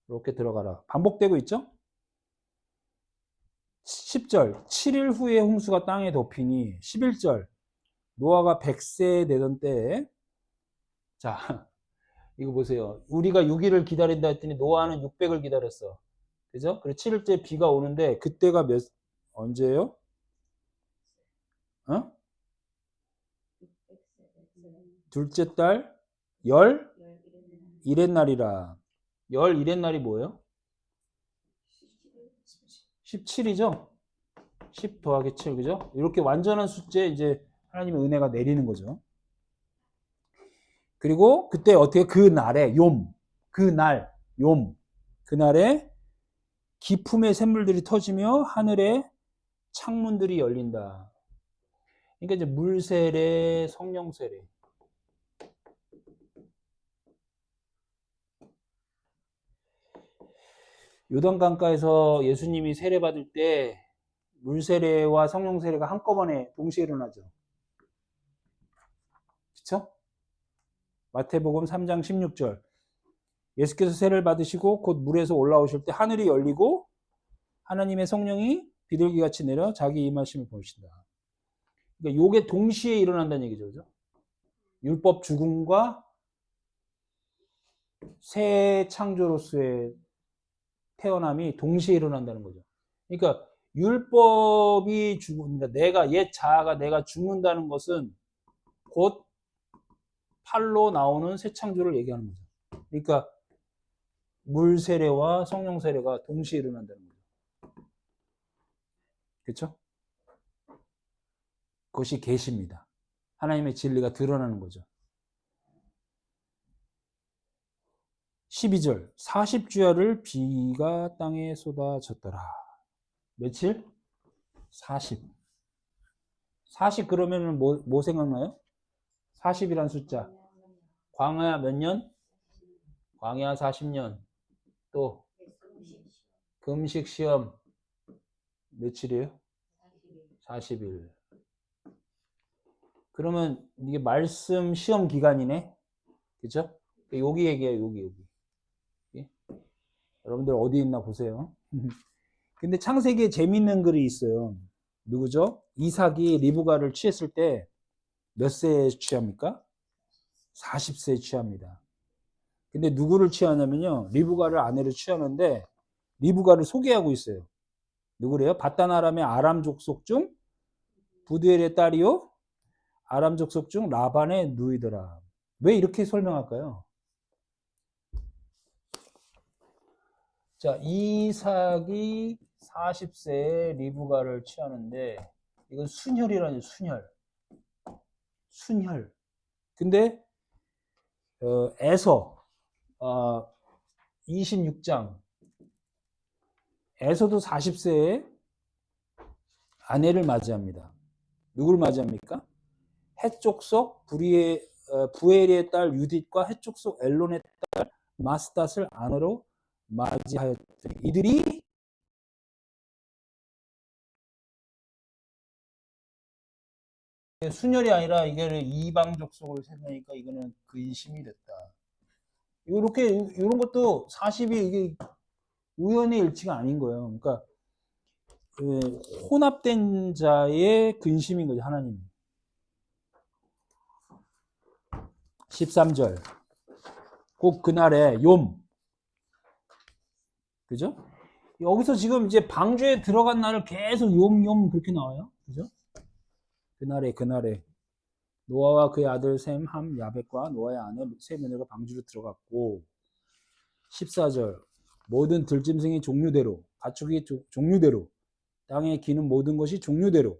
이렇게 들어가라. 반복되고 있죠? 10절. 7일 후에 홍수가 땅에 덮이니 11절. 노아가 100세 되던 때에 자, 이거 보세요. 우리가 6일을 기다린다 했더니 노아는 600을 기다렸어. 그죠? 그리고 7일째 비가 오는데 그때가 언제예요? 어? 둘째 달 열 일의 날이라. 열 일의 날이 뭐예요? 17이죠? 10 더하기 7, 그죠? 이렇게 완전한 숫자에 이제 하나님의 은혜가 내리는 거죠. 그리고 그때 어떻게 그날에 그날에 기품의 샘물들이 터지며 하늘의 창문들이 열린다. 그러니까 이제 물 세례, 성령 세례. 요단강가에서 예수님이 세례 받을 때 물 세례와 성령 세례가 한꺼번에 동시에 일어나죠. 그렇죠? 마태복음 3장 16절. 예수께서 세례를 받으시고 곧 물에서 올라오실 때 하늘이 열리고 하나님의 성령이 비둘기같이 내려 자기 임하심을 보이신다. 그러니까 요게 동시에 일어난다는 얘기죠. 그죠? 율법 죽음과 새 창조로서의 태어남이 동시에 일어난다는 거죠. 그러니까 율법이 죽는다. 내가 옛 자아가 내가 죽는다는 것은 곧 팔로 나오는 새 창조를 얘기하는 거죠. 그러니까 물 세례와 성령 세례가 동시에 일어난다는 거죠. 그렇죠? 그것이 계시입니다. 하나님의 진리가 드러나는 거죠. 12절 40주야를 비가 땅에 쏟아졌더라. 며칠? 40. 40 그러면 뭐 생각나요? 40이란 숫자. 광야 몇 년? 광야 40년. 또 금식 시험 며칠이에요? 40일. 그러면 이게 말씀 시험 기간이네. 그죠? 여기 얘기해요. 여기. 여러분들 어디 있나 보세요. 근데 창세기에 재밌는 글이 있어요. 누구죠? 이삭이 리브가를 취했을 때 몇 세에 취합니까? 40세에 취합니다. 근데 누구를 취하냐면요. 리브가를 아내를 취하는데 리브가를 소개하고 있어요. 누구래요? 바단 아람의 아람 족속 중 부두엘의 딸이요. 아람 족속 중 라반의 누이더라. 왜 이렇게 설명할까요? 자, 이삭이 40세에 리브가를 취하는데 이건 순혈이라는 순혈. 근데 에서 26장 에서도 40세에 아내를 맞이합니다. 누구를 맞이합니까? 해족속 부엘의 딸 유딧과 해족속 엘론의 딸 마스닷을 아내로 맞이하였더니 이들이 순혈이 아니라 이게 이방 족속을 세우니까 이거는 근심이 됐다. 이렇게 이런 것도 40이 이게 우연의 일치가 아닌 거예요. 그러니까 혼합된 자의 근심인 거죠, 하나님. 13절. 꼭 그날에 그죠? 여기서 지금 이제 방주에 들어간 날을 계속 욤 그렇게 나와요. 그죠? 그날에 노아와 그의 아들 셈, 함, 야벳과 노아의 아내 세 며느리가 방주로 들어갔고 14절. 모든 들짐승이 종류대로 가축이 종류대로 땅에 기는 모든 것이 종류대로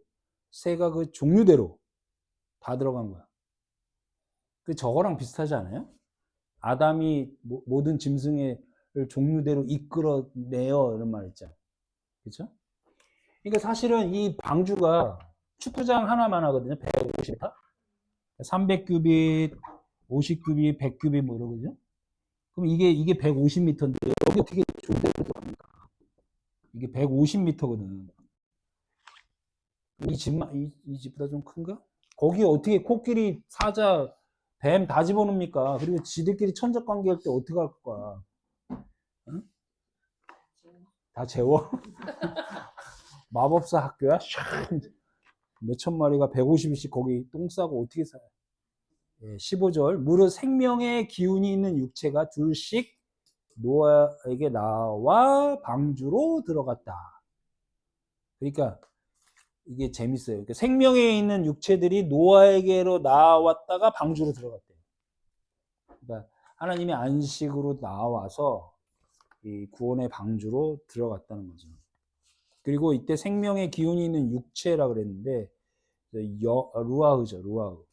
새가 그 종류대로 다 들어간 거야. 그 저거랑 비슷하지 않아요? 아담이 모든 짐승의 종류대로 이끌어내요 이런 말 있잖아요. 그렇죠? 그러니까 사실은 이 방주가 축구장 하나만 하거든요. 150m, 300규빗, 50규빗, 100규빗 뭐 이러거든요. 그럼 이게 150m인데 여기 어떻게 종류대로 들어갑니까? 이게 150m거든. 이 집보다 좀 큰가? 거기 어떻게 코끼리, 사자, 뱀 다 집어넣습니까? 그리고 지들끼리 천적 관계할 때 어떻게 할 거야? 응? 다 재워? 마법사 학교야? 몇천 마리가 150일씩 거기 똥 싸고 어떻게 살아? 15절. 무릇 생명의 기운이 있는 육체가 둘씩 노아에게 나와 방주로 들어갔다. 그러니까 이게 재밌어요. 그러니까 생명에 있는 육체들이 노아에게로 나왔다가 방주로 들어갔대요. 그러니까 하나님의 안식으로 나와서 이 구원의 방주로 들어갔다는 거죠. 그리고 이때 생명의 기운이 있는 육체라 그랬는데 루아흐죠. 루아흐.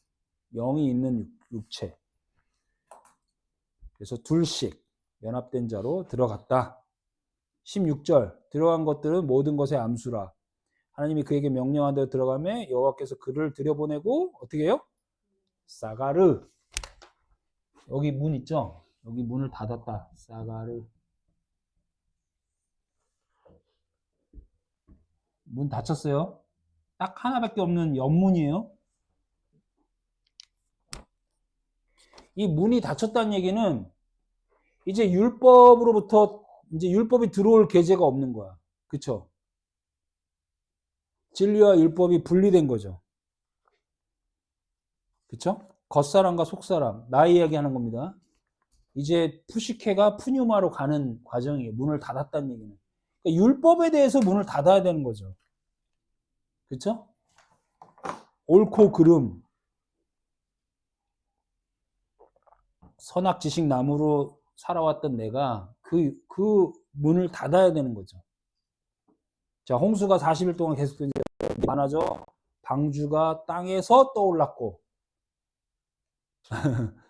영이 있는 육체. 그래서 둘씩 연합된 자로 들어갔다. 16절. 들어간 것들은 모든 것의 암수라. 하나님이 그에게 명령한 대로 들어가매 여호와께서 그를 들여보내고 어떻게 해요? 사가르. 여기 문 있죠? 여기 문을 닫았다. 사가르. 문 닫혔어요. 딱 하나밖에 없는 옆문이에요. 이 문이 닫혔다는 얘기는 이제 율법으로부터 이제 율법이 들어올 계제가 없는 거야. 그쵸? 진리와 율법이 분리된 거죠. 그쵸? 겉사람과 속사람, 나이 이야기하는 겁니다. 이제 푸시케가 푸뉴마로 가는 과정이에요. 문을 닫았다는 얘기는. 그러니까 율법에 대해서 문을 닫아야 되는 거죠. 그쵸? 옳고 그름, 선악지식 나무로 살아왔던 내가 그 문을 닫아야 되는 거죠. 자, 홍수가 40일 동안 계속된 지 많아져. 방주가 땅에서 떠올랐고,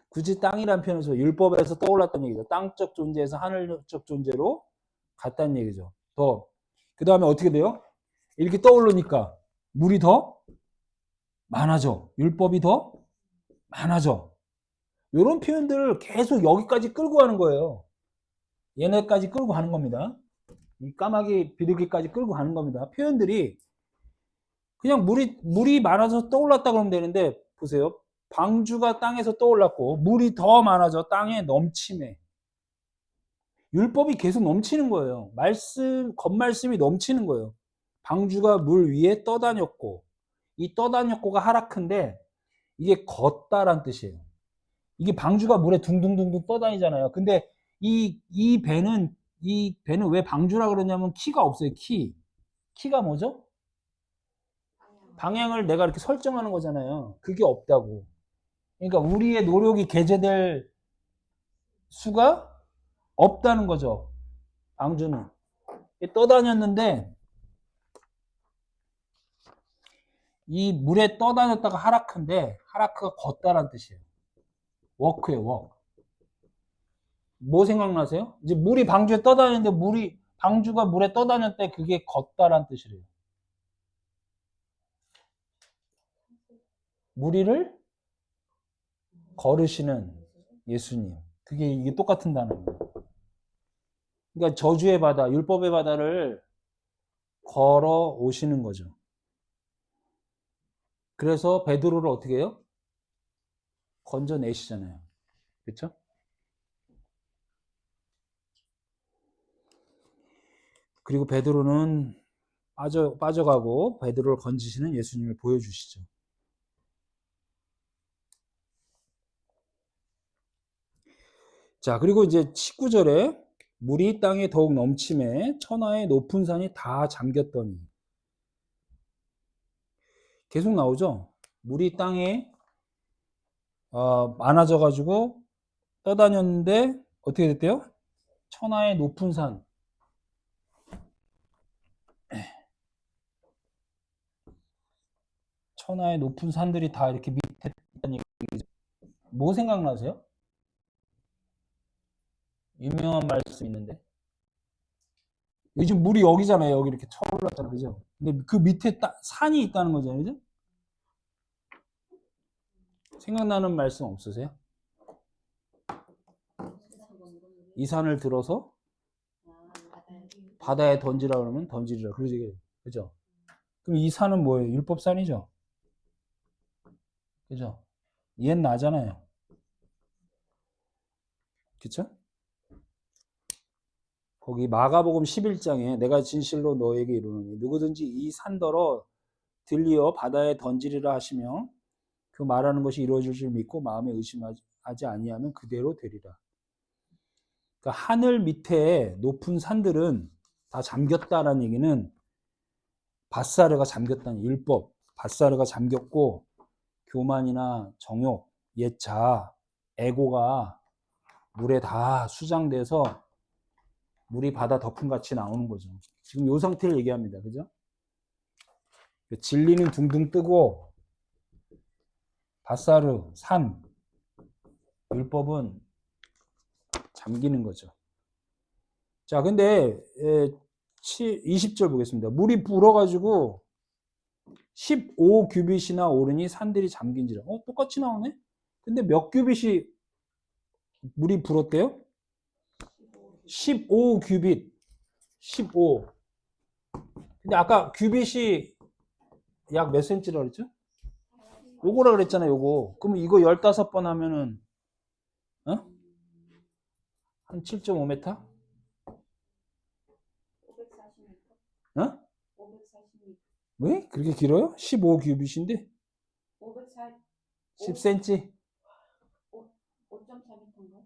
굳이 땅이란 표현을 써 율법에서 떠올랐다는 얘기죠. 땅적 존재에서 하늘적 존재로 갔다는 얘기죠. 그 다음에 어떻게 돼요? 이렇게 떠오르니까 물이 더 많아져. 율법이 더 많아져. 이런 표현들을 계속 여기까지 끌고 가는 거예요. 얘네까지 끌고 가는 겁니다. 이 까마귀 비둘기까지 끌고 가는 겁니다. 표현들이 그냥 물이 많아서 떠올랐다 그러면 되는데 보세요. 방주가 땅에서 떠올랐고 물이 더 많아져 땅에 넘침에 율법이 계속 넘치는 거예요. 겉말씀이 넘치는 거예요. 방주가 물 위에 떠다녔고 이 떠다녔고가 하라크인데 이게 걷다란 뜻이에요. 이게 방주가 물에 둥둥둥둥 떠다니잖아요. 근데 이 배는 왜 방주라 그러냐면 키가 없어요. 키가 뭐죠? 방향을 내가 이렇게 설정하는 거잖아요. 그게 없다고. 그러니까 우리의 노력이 계제될 수가 없다는 거죠. 방주는 떠다녔는데 이 물에 떠다녔다가 하라크인데 하라크가 걷다란 뜻이에요. 워크예요. 워크. 뭐 생각나세요? 이제 물이 방주에 떠다니는데 방주가 물에 떠다녔대. 그게 걷다란 뜻이래요. 무리를 걸으시는 예수님. 이게 똑같은 단어입니다. 그러니까 저주의 바다, 율법의 바다를 걸어 오시는 거죠. 그래서 베드로를 어떻게 해요? 건져내시잖아요. 그렇죠? 그리고 베드로는 빠져가고 베드로를 건지시는 예수님을 보여주시죠. 자, 그리고 이제 19절에 물이 땅에 더욱 넘침에 천하의 높은 산이 다 잠겼더니 계속 나오죠. 물이 땅에 많아져 가지고 떠다녔는데 어떻게 됐대요? 천하의 높은 산. 천하의 높은 산들이 다 이렇게 밑에 있다는 얘기죠. 뭐 생각나세요? 유명한 말씀 있는데. 요즘 물이 여기잖아요. 여기 이렇게 쳐올랐잖아요. 그죠? 근데 그 밑에 산이 있다는 거잖아요. 그죠? 생각나는 말씀 없으세요? 이 산을 들어서 바다에 던지라 그러면 던지리라. 그죠? 그럼 이 산은 뭐예요? 율법산이죠? 그죠? 얘는 나잖아요. 그쵸? 거기 마가복음 11장에 내가 진실로 너에게 이르노니 누구든지 이 산더러 들리어 바다에 던지리라 하시며 그 말하는 것이 이루어질 줄 믿고 마음에 의심하지 아니하면 그대로 되리라. 그러니까 하늘 밑에 높은 산들은 다 잠겼다라는 얘기는 밧사르가 잠겼다는 율법, 밧사르가 잠겼고 교만이나 정욕, 옛자, 에고가 물에 다 수장돼서 물이 바다 덮음같이 나오는 거죠. 지금 이 상태를 얘기합니다. 그죠? 진리는 둥둥 뜨고 밧사르, 산, 율법은 잠기는 거죠. 자, 근데 20절 보겠습니다. 물이 불어가지고 15 규빗이나 오르니 산들이 잠긴지라. 똑같이 나오네. 근데 몇 규빗이 물이 불었대요? 15 규빗. 15. 근데 아까 규빗이 약 몇 센치라 그랬죠? 요거라 그랬잖아요, 요거. 그러면 이거 15번 하면은, 어? 한 7.5m? 540m. 어? 540m. 왜? 그렇게 길어요? 15 규빗인데? 540. 10cm? 5.4m인가?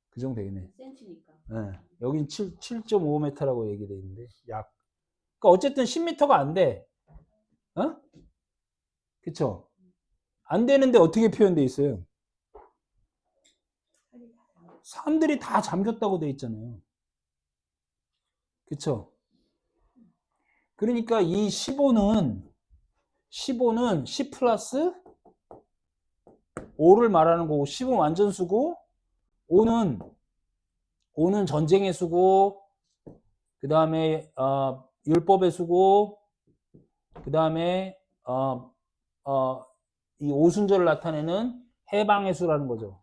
그 정도 되겠네. 센치니까. 네. 여긴 7.5m라고 얘기돼 있는데, 약. 그러니까 어쨌든 10m가 안 돼. 어? 그쵸? 안 되는데 어떻게 표현돼 있어요? 산들이 다 잠겼다고 돼 있잖아요. 그쵸? 그러니까 이 15는 10 플러스 5를 말하는 거고, 10은 완전수고, 5는 전쟁의 수고, 그 다음에 율법의 수고, 그 다음에 이 오순절을 나타내는 해방의 수라는 거죠.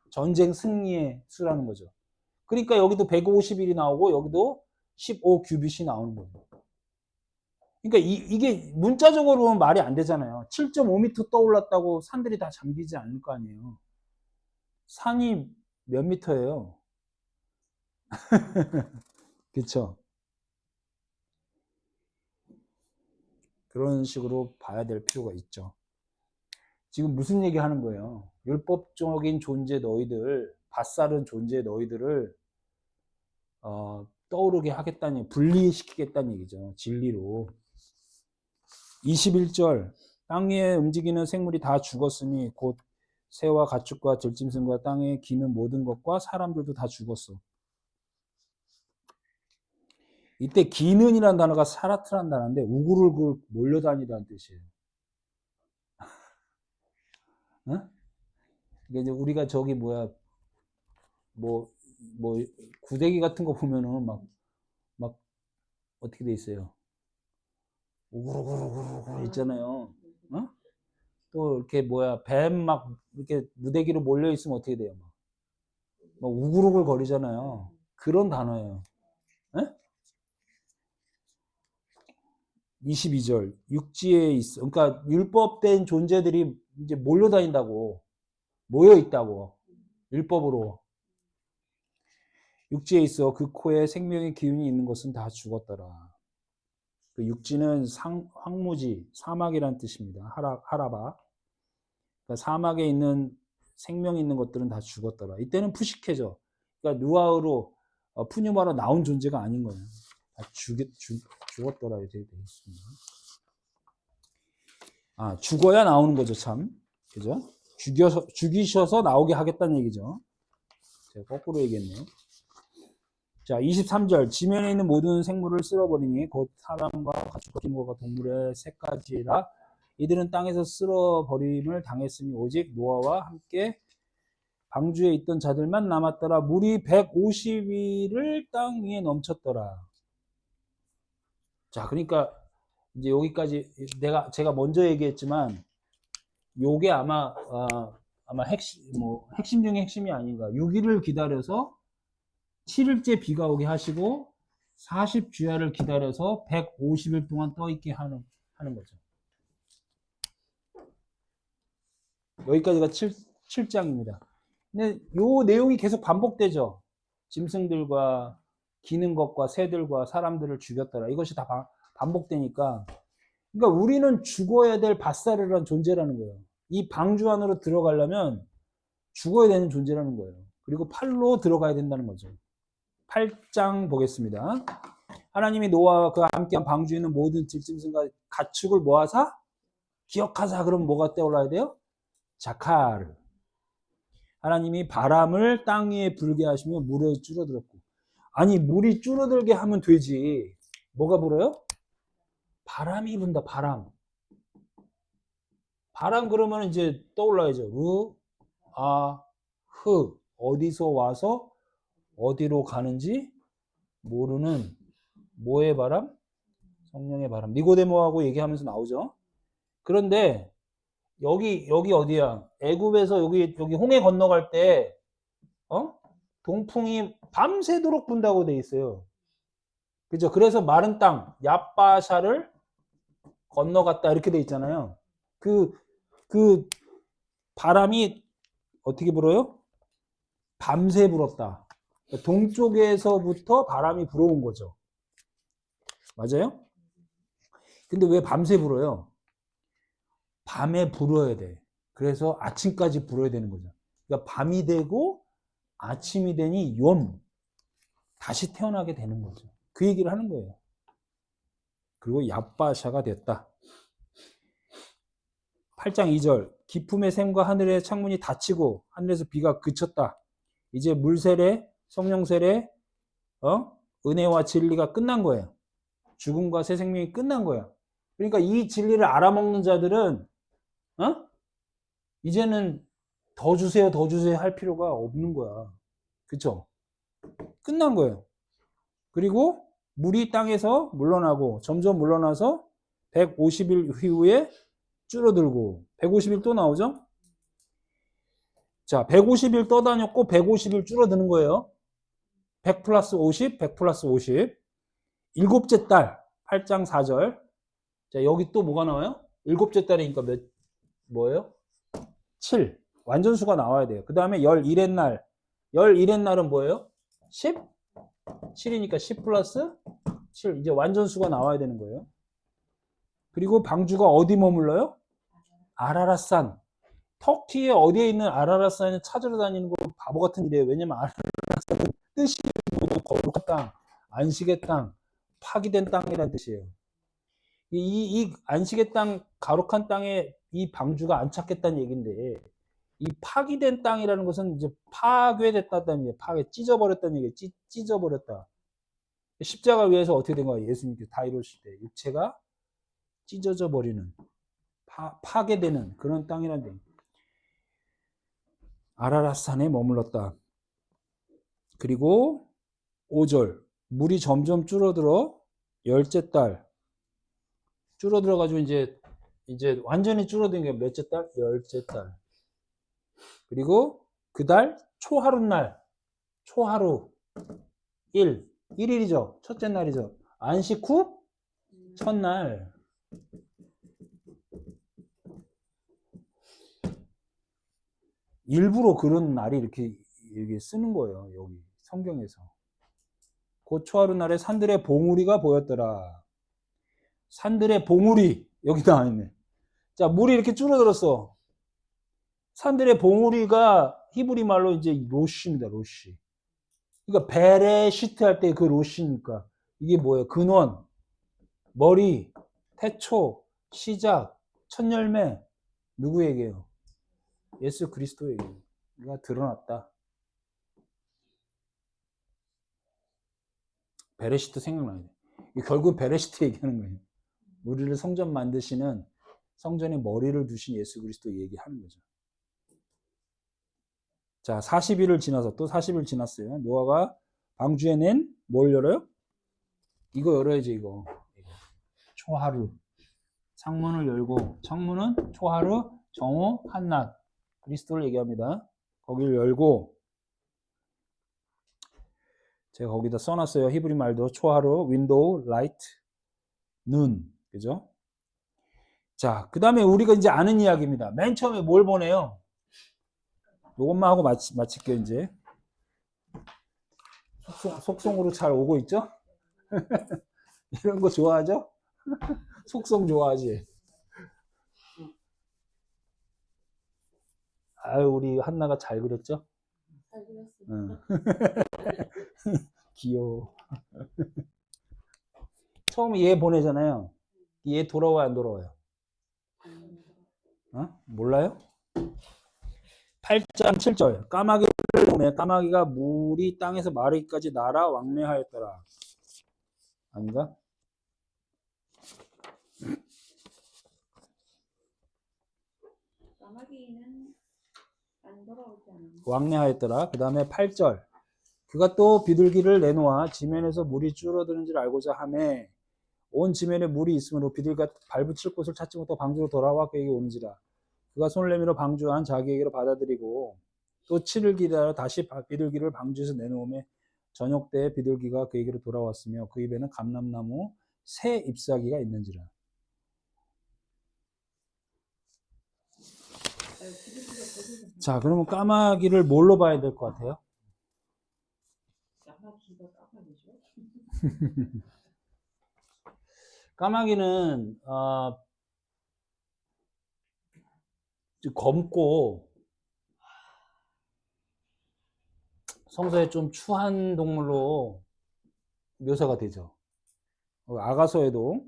전쟁 승리의 수라는 거죠. 그러니까 여기도 150일이 나오고 여기도 15 규빗이 나오는 거예요. 그러니까 이게 문자적으로는 말이 안 되잖아요. 7.5m 떠올랐다고 산들이 다 잠기지 않을 거 아니에요. 산이 몇 미터예요? 그쵸? 그런 식으로 봐야 될 필요가 있죠. 지금 무슨 얘기 하는 거예요? 율법적인 존재 너희들, 밭살은 존재 너희들을 떠오르게 하겠다니, 분리시키겠다는 얘기죠. 진리로. 21절, 땅 위에 움직이는 생물이 다 죽었으니 곧 새와 가축과 들짐승과 땅에 기는 모든 것과 사람들도 다 죽었어. 이때 기는이라는 단어가 사라트라는 단어인데 우글우글 몰려다니다는 뜻이에요. 어? 그러니까 이제 우리가 저기 뭐 구데기 같은 거 보면은 막 어떻게 돼 있어요? 우글우글우글 있잖아요. 어? 또 이렇게 뱀 막 이렇게 무대기로 몰려 있으면 어떻게 돼요? 막 우글우글 거리잖아요. 그런 단어예요. 에? 22절 육지에 있어. 그러니까 율법된 존재들이 이제 몰려다닌다고, 모여 있다고, 율법으로. 육지에 있어. 그 코에 생명의 기운이 있는 것은 다 죽었더라. 그 육지는 황무지, 사막이란 뜻입니다. 하라바. 그러니까 사막에 있는 생명 있는 것들은 다 죽었더라. 이때는 푸시케죠. 그러니까 누아으로 푸뉴마로 나온 존재가 아닌 거예요. 다 죽었더라 이렇게 되어 있습니다. 죽어야 나오는 거죠, 참. 그죠? 죽이셔서 나오게 하겠다는 얘기죠. 제가 거꾸로 얘기했네요. 자, 23절. 지면에 있는 모든 생물을 쓸어버리니 곧 사람과 가축과 기물과 동물의 새까지라. 이들은 땅에서 쓸어버림을 당했으니 오직 노아와 함께 방주에 있던 자들만 남았더라. 물이 150일을 땅 위에 넘쳤더라. 자, 그러니까 이제 여기까지 제가 먼저 얘기했지만 요게 아마 핵심 중에 핵심이 아닌가. 6일을 기다려서 7일째 비가 오게 하시고 40주야를 기다려서 150일 동안 떠 있게 하는 거죠. 여기까지가 7장입니다. 근데 요 내용이 계속 반복되죠. 짐승들과 기는 것과 새들과 사람들을 죽였더라. 이것이 다 반복되니까. 그러니까 우리는 죽어야 될 밧사르란 존재라는 거예요. 이 방주 안으로 들어가려면 죽어야 되는 존재라는 거예요. 그리고 팔로 들어가야 된다는 거죠. 8장 보겠습니다. 하나님이 노아와 그와 함께한 방주에 있는 모든 들짐승과 가축을 모아사 기억하사. 그럼 뭐가 떠올라야 돼요? 자카르. 하나님이 바람을 땅 위에 불게 하시며 물이 줄어들었고. 아니 물이 줄어들게 하면 되지. 뭐가 불어요? 바람이 분다. 바람. 바람 그러면 이제 떠올라야죠. 흐. 어디서 와서 어디로 가는지 모르는 뭐의 바람? 성령의 바람. 니고데모하고 얘기하면서 나오죠. 그런데 여기 어디야? 애굽에서 여기 홍해 건너갈 때 동풍이 밤새도록 분다고 돼 있어요. 그죠? 그래서 마른 땅 얍바샤를 건너갔다 이렇게 돼 있잖아요. 그 바람이 어떻게 불어요? 밤새 불었다. 동쪽에서부터 바람이 불어온 거죠. 맞아요? 근데 왜 밤새 불어요? 밤에 불어야 돼. 그래서 아침까지 불어야 되는 거죠. 그러니까 밤이 되고 아침이 되니 다시 태어나게 되는 거죠. 그 얘기를 하는 거예요. 그리고 얍바샤가 됐다. 8장 2절 기품의 샘과 하늘의 창문이 닫히고 하늘에서 비가 그쳤다. 이제 물 세례, 성령 세례, 은혜와 진리가 끝난 거예요. 죽음과 새 생명이 끝난 거야. 그러니까 이 진리를 알아먹는 자들은 이제는 더 주세요 할 필요가 없는 거야. 그쵸? 끝난 거예요. 그리고 물이 땅에서 물러나고 점점 물러나서 150일 후에 줄어들고 150일 또 나오죠? 자, 150일 떠다녔고 150일 줄어드는 거예요. 100 플러스 50, 100 플러스 50. 일곱째 달, 8장 4절. 자, 여기 또 뭐가 나와요? 일곱째 달이니까 뭐예요? 7. 완전수가 나와야 돼요. 그 다음에 11의 날. 11의 날은 뭐예요? 10? 7이니까 10 플러스 7. 이제 완전수가 나와야 되는 거예요. 그리고 방주가 어디 머물러요? 아라랏산. 터키에 어디에 있는 아라랏산을 찾으러 다니는 거 바보 같은 일이에요. 왜냐면 아라랏산은 뜻이 거룩한 땅, 안식의 땅, 파기된 땅이라는 뜻이에요. 이 안식의 땅, 거룩한 땅에 이 방주가 안착했다는 얘기인데 이 파기된 땅이라는 것은 이제 파괴됐다는 얘기예요. 찢어버렸다는 얘기예요. 찢어버렸다. 십자가 위에서 어떻게 된 거야? 예수님께서 다 이루실 때 육체가 찢어져 버리는 파괴되는 그런 땅이라는 얘기예요. 아라랏산에 머물렀다. 그리고 5절 물이 점점 줄어들어 열째 달 줄어들어 가지고 이제 완전히 줄어든 게 몇째 달? 열째 달. 그리고 그 달 초하루 날 초하루 1일이죠. 첫째 날이죠. 안식 후 첫날. 일부러 그런 날이 이렇게 쓰는 거예요. 여기 성경에서. 그 초하루 날에 산들의 봉우리가 보였더라. 산들의 봉우리 여기 나와 있네. 자, 물이 이렇게 줄어들었어. 산들의 봉우리가 히브리 말로 이제 로시입니다. 로시. 그러니까 베레시트 할 때 그 로시니까 이게 뭐예요? 근원, 머리, 태초, 시작, 첫 열매. 누구 얘기예요? 예수 그리스도 얘기가 드러났다. 베레시트 생각나야 돼. 결국 베레시트 얘기하는 거예요. 우리를 성전 만드시는 성전에 머리를 두신 예수 그리스도 얘기하는 거죠. 자, 40일을 지나서 또 40일 지났어요. 노아가 방주에 낸 뭘 열어요? 이거 열어야지 이거. 초하루. 창문을 열고 창문은 초하루, 정오, 한낮. 그리스도를 얘기합니다. 거기를 열고 제가 거기다 써놨어요. 히브리 말도 초하루, 윈도우, 라이트, 눈. 그죠? 자, 그 다음에 우리가 이제 아는 이야기입니다. 맨 처음에 뭘 보내요? 요것만 하고 마칠게요, 이제. 속성으로 잘 오고 있죠? 이런 거 좋아하죠? 속성 좋아하지? 아유, 우리 한나가 잘 그렸죠? 잘 그렸어요. 응. 귀여워. 처음에 얘 보내잖아요. 얘 돌아와요, 안 돌아와요? 몰라요? 8장 7절. 까마귀를 보내 까마귀가 물이 땅에서 마르기까지 날아 왕래하였더라. 아닌가? 까마귀는 안 돌아오지 않아요. 왕래하였더라. 그 다음에 8절. 그가 또 비둘기를 내놓아 지면에서 물이 줄어드는 줄 알고자 하매 온 지면에 물이 있으므로 비둘기가 발붙일 곳을 찾지 못하고 방주로 돌아와 그에게 오는지라. 그가 손을 내밀어 방주한 자기에게로 받아들이고 또 7일 기다려 다시 비둘기를 방주에서 내놓음에 저녁 때에 비둘기가 그에게로 돌아왔으며 그 입에는 감람나무 새 잎사귀가 있는지라. 자, 그러면 까마귀를 뭘로 봐야 될 것 같아요? 까마귀가 까마귀죠? 까마귀는 검고 성서에 좀 추한 동물로 묘사가 되죠. 아가서에도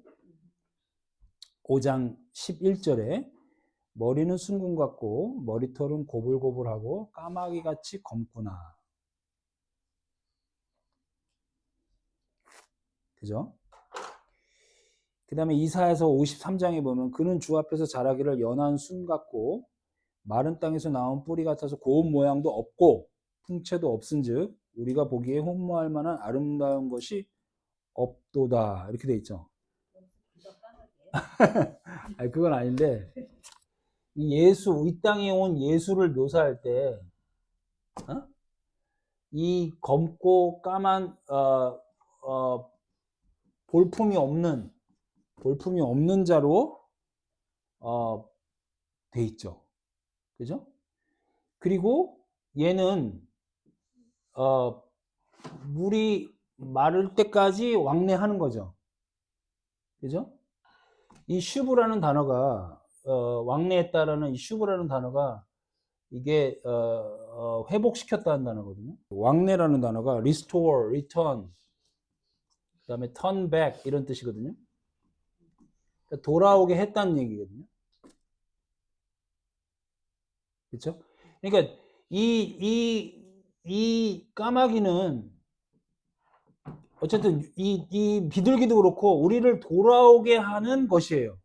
5장 11절에 머리는 순금 같고 머리털은 고불고불하고 까마귀같이 검구나. 그죠? 그 다음에 이사야서 53장에 보면 그는 주 앞에서 자라기를 연한 순 같고 마른 땅에서 나온 뿌리 같아서 고운 모양도 없고 풍채도 없은즉 우리가 보기에 흠모할 만한 아름다운 것이 없도다. 이렇게 돼 있죠. 아니, 그건 아닌데 이 땅에 온 예수를 묘사할 때 이 검고 까만 볼품이 없는 자로 돼 있죠. 그죠? 그리고 얘는 물이 마를 때까지 왕래하는 거죠. 그죠? 이 슈브라는 단어가 왕래했다라는 이 슈브라는 단어가 이게 회복시켰다는 단어거든요. 왕래라는 단어가 restore, return, 그다음에 turn back 이런 뜻이거든요. 그러니까 돌아오게 했다는 얘기거든요. 그렇죠? 그러니까 이 까마귀는 어쨌든 이 비둘기도 그렇고 우리를 돌아오게 하는 것이에요.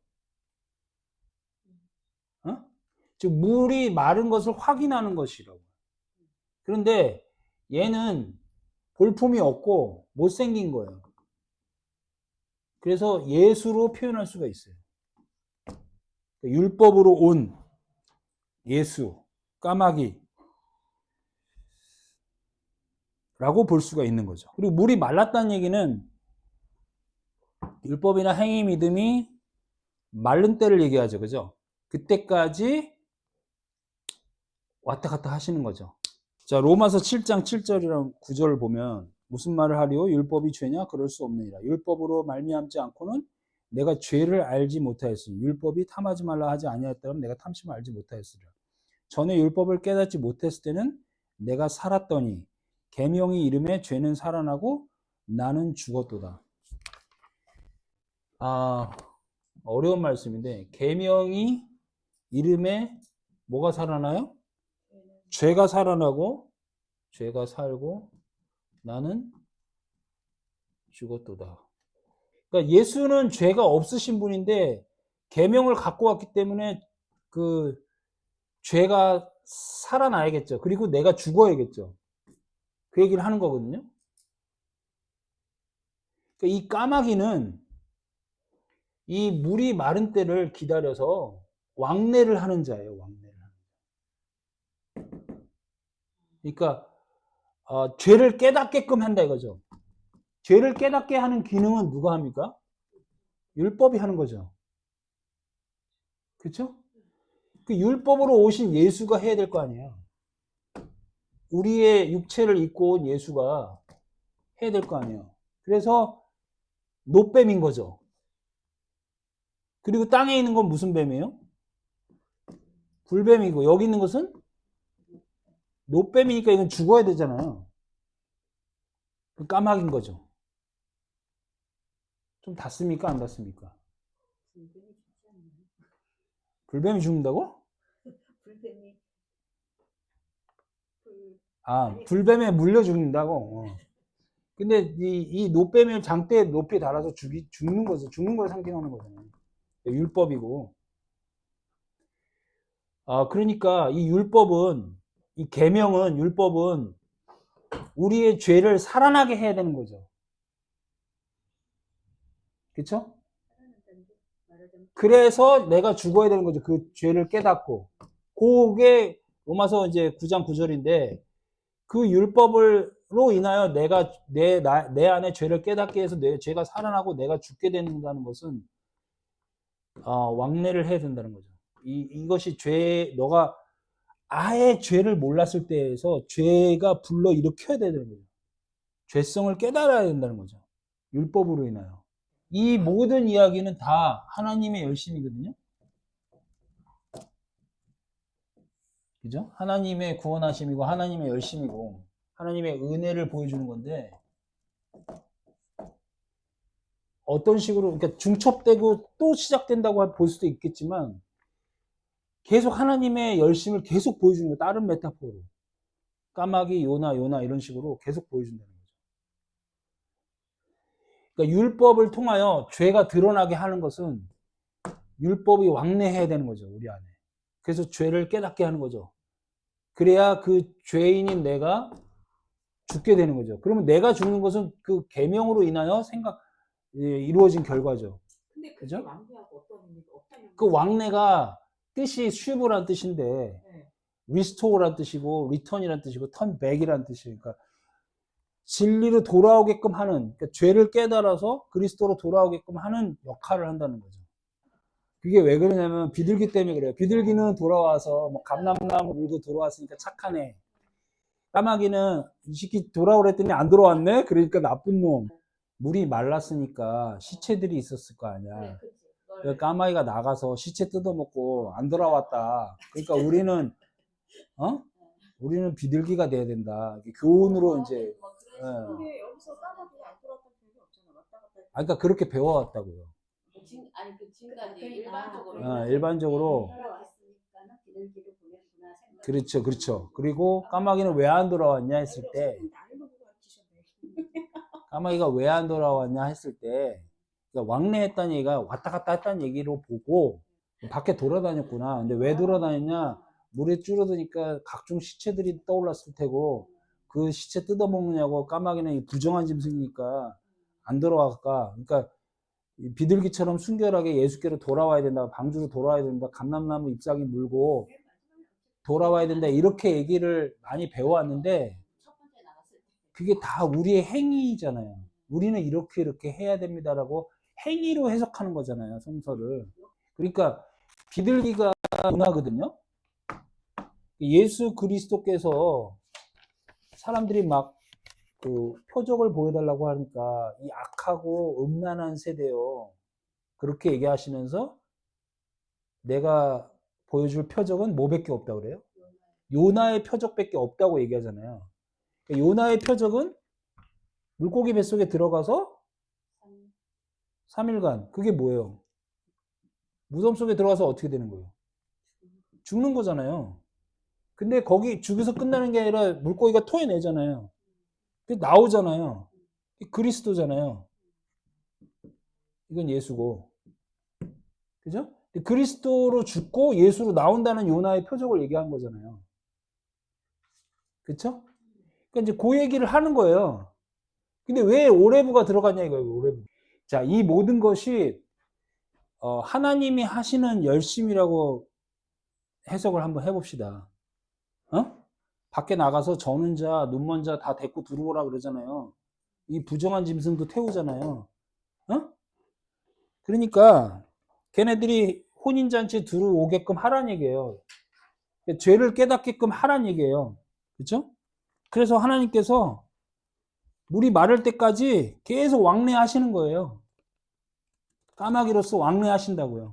즉 물이 마른 것을 확인하는 것이라고. 그런데 얘는 볼품이 없고 못생긴 거예요. 그래서 예수로 표현할 수가 있어요. 율법으로 온 예수, 까마귀 라고 볼 수가 있는 거죠. 그리고 물이 말랐다는 얘기는 율법이나 행위 믿음이 마른 때를 얘기하죠. 그죠? 그때까지 왔다 갔다 하시는 거죠. 자, 로마서 7장 7절이랑 9절을 보면 무슨 말을 하리요? 율법이 죄냐? 그럴 수 없느니라. 율법으로 말미암지 않고는 내가 죄를 알지 못하였으니 율법이 탐하지 말라 하지 아니하였다면 내가 탐심을 알지 못하였으리라. 전에 율법을 깨닫지 못했을 때는 내가 살았더니 계명이 이름에 죄는 살아나고 나는 죽었도다. 어려운 말씀인데 계명이 이름에 뭐가 살아나요? 죄가 살아나고 죄가 살고 나는 죽었도다. 그러니까 예수는 죄가 없으신 분인데 계명을 갖고 왔기 때문에 그 죄가 살아나야겠죠. 그리고 내가 죽어야겠죠. 그 얘기를 하는 거거든요. 그러니까 이 까마귀는 이 물이 마른 때를 기다려서 왕래를 하는 자예요. 왕래를. 그러니까 죄를 깨닫게끔 한다 이거죠. 죄를 깨닫게 하는 기능은 누가 합니까? 율법이 하는 거죠. 그렇죠? 그 율법으로 오신 예수가 해야 될 거 아니에요. 우리의 육체를 입고 온 예수가 해야 될 거 아니에요. 그래서 노뱀인 거죠. 그리고 땅에 있는 건 무슨 뱀이에요? 불뱀이고 여기 있는 것은 노뱀이니까 이건 죽어야 되잖아요. 까마귀인 거죠. 좀 닿습니까? 안 닿습니까? 불뱀이 죽는다고? 불뱀이 불뱀에 물려 죽는다고. 근데 이 노뱀을 장대에 높이 달아서 죽는 거죠. 죽는 걸 상징하는 거잖아요. 율법이고. 그러니까 이 율법은 이 계명은 율법은 우리의 죄를 살아나게 해야 되는 거죠. 그렇죠? 그래서 내가 죽어야 되는 거죠. 그 죄를 깨닫고. 그게 로마서 이제 9장 9절인데 그 율법으로 인하여 내가 내 안에 죄를 깨닫게 해서 내 죄가 살아나고 내가 죽게 된다는 것은 왕래를 해야 된다는 거죠. 이것이 너가 아예 죄를 몰랐을 때에서 죄가 불러 일으켜야 되는 거죠. 죄성을 깨달아야 된다는 거죠. 율법으로 인하여. 이 모든 이야기는 다 하나님의 열심이거든요. 그죠? 하나님의 구원하심이고 하나님의 열심이고 하나님의 은혜를 보여주는 건데 어떤 식으로 그러니까 중첩되고 또 시작된다고 볼 수도 있겠지만 계속 하나님의 열심을 계속 보여주는 거예요. 다른 메타포로. 까마귀, 요나 이런 식으로 계속 보여준다는 거죠. 그러니까 율법을 통하여 죄가 드러나게 하는 것은 율법이 왕래해야 되는 거죠. 우리 안에. 그래서 죄를 깨닫게 하는 거죠. 그래야 그 죄인인 내가 죽게 되는 거죠. 그러면 내가 죽는 것은 그 계명으로 인하여 이루어진 결과죠. 근데 그죠? 왕래하고 어떤 의미가 없다는 그 왕래가 뜻이 쉬브란 뜻인데 네. 리스토어란 뜻이고 리턴이란 뜻이고 턴백이란 뜻이니까 진리로 돌아오게끔 하는 그러니까 죄를 깨달아서 그리스도로 돌아오게끔 하는 역할을 한다는 거죠. 그게 왜 그러냐면 비둘기 때문에 그래요. 비둘기는 돌아와서 뭐 감람나무 물고 돌아왔으니까 착하네. 까마귀는 이 새끼 돌아오랬더니 안 돌아왔네? 그러니까 나쁜 놈. 물이 말랐으니까 시체들이 있었을 거 아니야. 그래서 까마귀가 나가서 시체 뜯어먹고 안 돌아왔다. 그러니까 우리는 비둘기가 돼야 된다. 교훈으로 이제. 근데 여기서 까마귀가 안 돌아왔던 적이 없잖아. 왔다 갔다 했잖아. 그러니까 그렇게 배워왔다고요. 아니 그 지금까지 일반적으로 일반적으로. 돌아왔으니까는 비둘기를 보냈구나 생각. 그렇죠. 그리고 까마귀는 왜 안 돌아왔냐 했을 때, 나를 보고 가르치셨네. 까마귀가 왜 안 돌아왔냐 했을 때, 그러니까 왕래했다는 얘기가 왔다 갔다 했다는 얘기로 보고 밖에 돌아다녔구나. 근데 왜 돌아다녔냐? 물에 줄어드니까 각종 시체들이 떠올랐을 테고 그 시체 뜯어먹느냐고 까마귀는 부정한 짐승이니까 안 돌아갈까. 그러니까 비둘기처럼 순결하게 예수께로 돌아와야 된다. 방주로 돌아와야 된다. 감람나무 잎사귀 물고 돌아와야 된다. 이렇게 얘기를 많이 배워왔는데 첫 번째 나갔을 때 그게 다 우리의 행위잖아요. 우리는 이렇게 해야 됩니다라고 행위로 해석하는 거잖아요. 성서를. 그러니까 비둘기가 문화거든요. 예수 그리스도께서 사람들이 막 그 표적을 보여달라고 하니까 이 악하고 음란한 세대요. 그렇게 얘기하시면서 내가 보여줄 표적은 뭐밖에 없다고 그래요? 요나의 표적밖에 없다고 얘기하잖아요. 그러니까 요나의 표적은 물고기 뱃속에 들어가서 3일간 그게 뭐예요? 무덤 속에 들어가서 어떻게 되는 거예요? 죽는 거잖아요. 근데 거기 죽여서 끝나는 게 아니라 물고기가 토해내잖아요. 나오잖아요. 그리스도잖아요. 이건 예수고. 그죠? 그리스도로 죽고 예수로 나온다는 요나의 표적을 얘기한 거잖아요. 그쵸? 그러니까 이제 그 얘기를 하는 거예요. 근데 왜 오레부가 들어갔냐 이거예요. 오레부. 자, 이 모든 것이 하나님이 하시는 열심이라고 해석을 한번 해봅시다. 밖에 나가서 저는 자, 눈먼 자 다 데리고 들어오라 그러잖아요. 이 부정한 짐승도 태우잖아요. 그러니까 걔네들이 혼인잔치에 들어오게끔 하라는 얘기예요. 죄를 깨닫게끔 하라는 얘기예요. 그렇죠? 그래서 하나님께서 물이 마를 때까지 계속 왕래하시는 거예요. 까마귀로서 왕래하신다고요.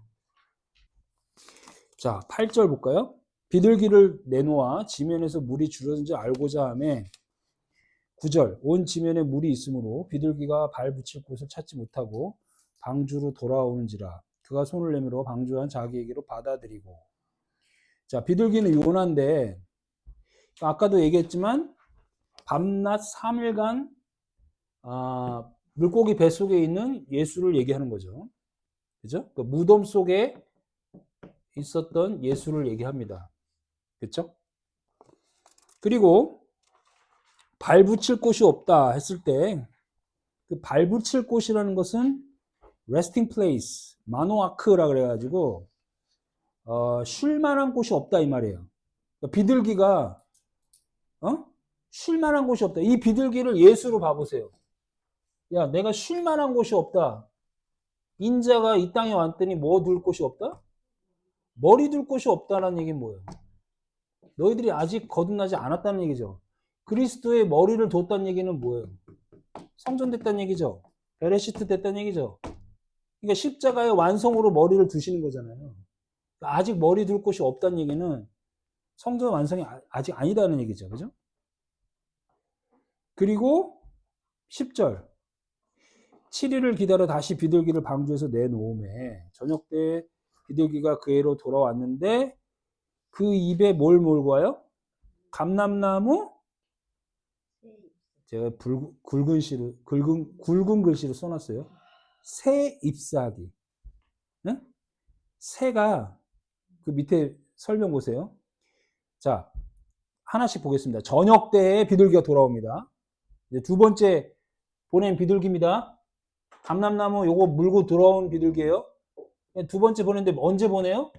자, 8절 볼까요? 비둘기를 내놓아 지면에서 물이 줄어든 줄 알고자 하매 9절 온 지면에 물이 있으므로 비둘기가 발 붙일 곳을 찾지 못하고 방주로 돌아오는지라 그가 손을 내밀어 방주한 자기에게로 받아들이고. 자, 비둘기는 요나인데 아까도 얘기했지만 밤낮 3일간 물고기 뱃속에 있는 예수를 얘기하는 거죠. 그죠? 그 무덤 속에 있었던 예수를 얘기합니다. 그렇죠? 그리고 발 붙일 곳이 없다 했을 때 그 발 붙일 곳이라는 것은 resting place, 마노아크라 그래가지고 쉴 만한 곳이 없다 이 말이에요. 그러니까 비둘기가 쉴 만한 곳이 없다. 이 비둘기를 예수로 봐보세요. 야, 내가 쉴 만한 곳이 없다. 인자가 이 땅에 왔더니 뭐 둘 곳이 없다? 머리 둘 곳이 없다는 얘기는 뭐예요? 너희들이 아직 거듭나지 않았다는 얘기죠. 그리스도의 머리를 뒀다는 얘기는 뭐예요? 성전됐다는 얘기죠. 베레시트 됐다는 얘기죠. 그러니까 십자가의 완성으로 머리를 두시는 거잖아요. 그러니까 아직 머리 둘 곳이 없다는 얘기는 성전 완성이 아직 아니다는 얘기죠. 그죠? 그리고 10절 7일을 기다려 다시 비둘기를 방주에서 내놓음에 저녁 때 비둘기가 그애로 돌아왔는데 그 입에 뭘 몰고 와요? 감람나무? 제가 굵은 글씨로 써놨어요. 새 잎사귀. 네? 새가 그 밑에 설명 보세요. 자, 하나씩 보겠습니다. 저녁 때에 비둘기가 돌아옵니다. 이제 두 번째 보낸 비둘기입니다. 감람나무 요거 물고 돌아온 비둘기예요. 두 번째 보냈는데 언제 보내요?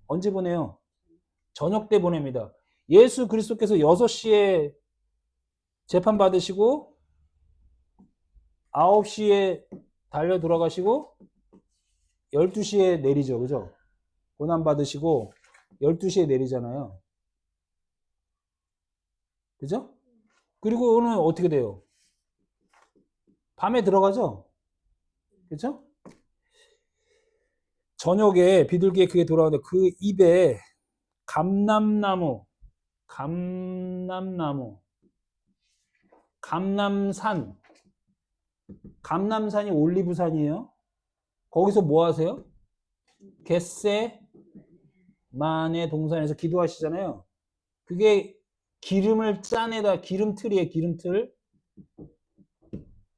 언제 보내요? 저녁 때 보냅니다. 예수 그리스도께서 6시에 재판 받으시고 9시에 달려 돌아가시고 12시에 내리죠. 그죠? 고난 받으시고 12시에 내리잖아요. 그죠? 그리고 오늘 어떻게 돼요? 밤에 들어가죠? 그죠? 저녁에 비둘기에 그게 돌아오는데 그 입에 감람나무, 감람산이 올리브산이에요. 거기서 뭐 하세요? 겟세만의 동산에서 기도하시잖아요. 그게 기름을 짜내다 기름틀이에요. 기름틀.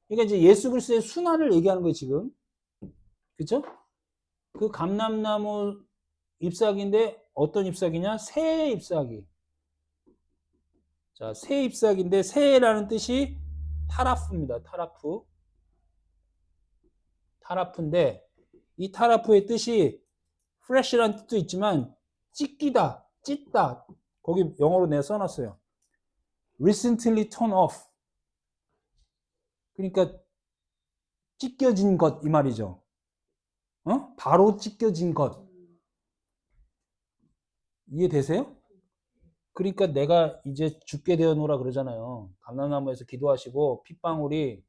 그러니까 이제 예수 그리스도의 순환을 얘기하는 거예요. 지금. 그렇죠? 그 감람나무 잎사귀인데 어떤 잎사귀냐? 새 잎사귀. 자, 새 잎사귀인데 새라는 뜻이 타라프입니다. 타라프. 타라프인데 이 타라프의 뜻이 fresh라는 뜻도 있지만 찢기다, 찢다. 거기 영어로 내가 써놨어요. recently torn off. 그러니까 찢겨진 것 이 말이죠. 바로 찢겨진 것. 이해되세요? 그러니까 내가 이제 죽게 되어노라 그러잖아요. 감람나무에서 기도하시고 핏방울이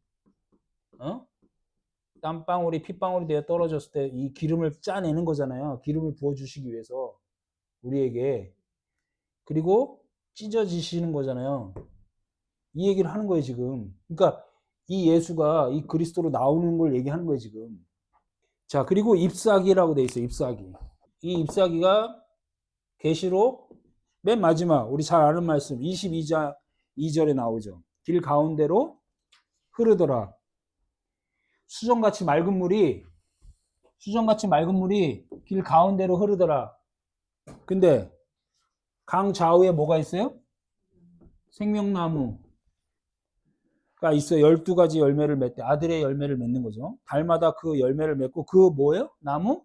땀방울이 핏방울이 되어 떨어졌을 때 이 기름을 짜내는 거잖아요. 기름을 부어주시기 위해서 우리에게. 그리고 찢어지시는 거잖아요. 이 얘기를 하는 거예요 지금. 그러니까 이 예수가 이 그리스도로 나오는 걸 얘기하는 거예요 지금. 자, 그리고 잎사귀라고 돼 있어요. 잎사귀. 이 잎사귀가 계시록 맨 마지막 우리 잘 아는 말씀 22장 2절에 나오죠. 길 가운데로 흐르더라. 수정같이 맑은 물이 길 가운데로 흐르더라. 근데 강 좌우에 뭐가 있어요? 생명나무가 있어요. 12가지 열매를 맺대. 아들의 열매를 맺는 거죠. 달마다 그 열매를 맺고 그 뭐예요? 나무?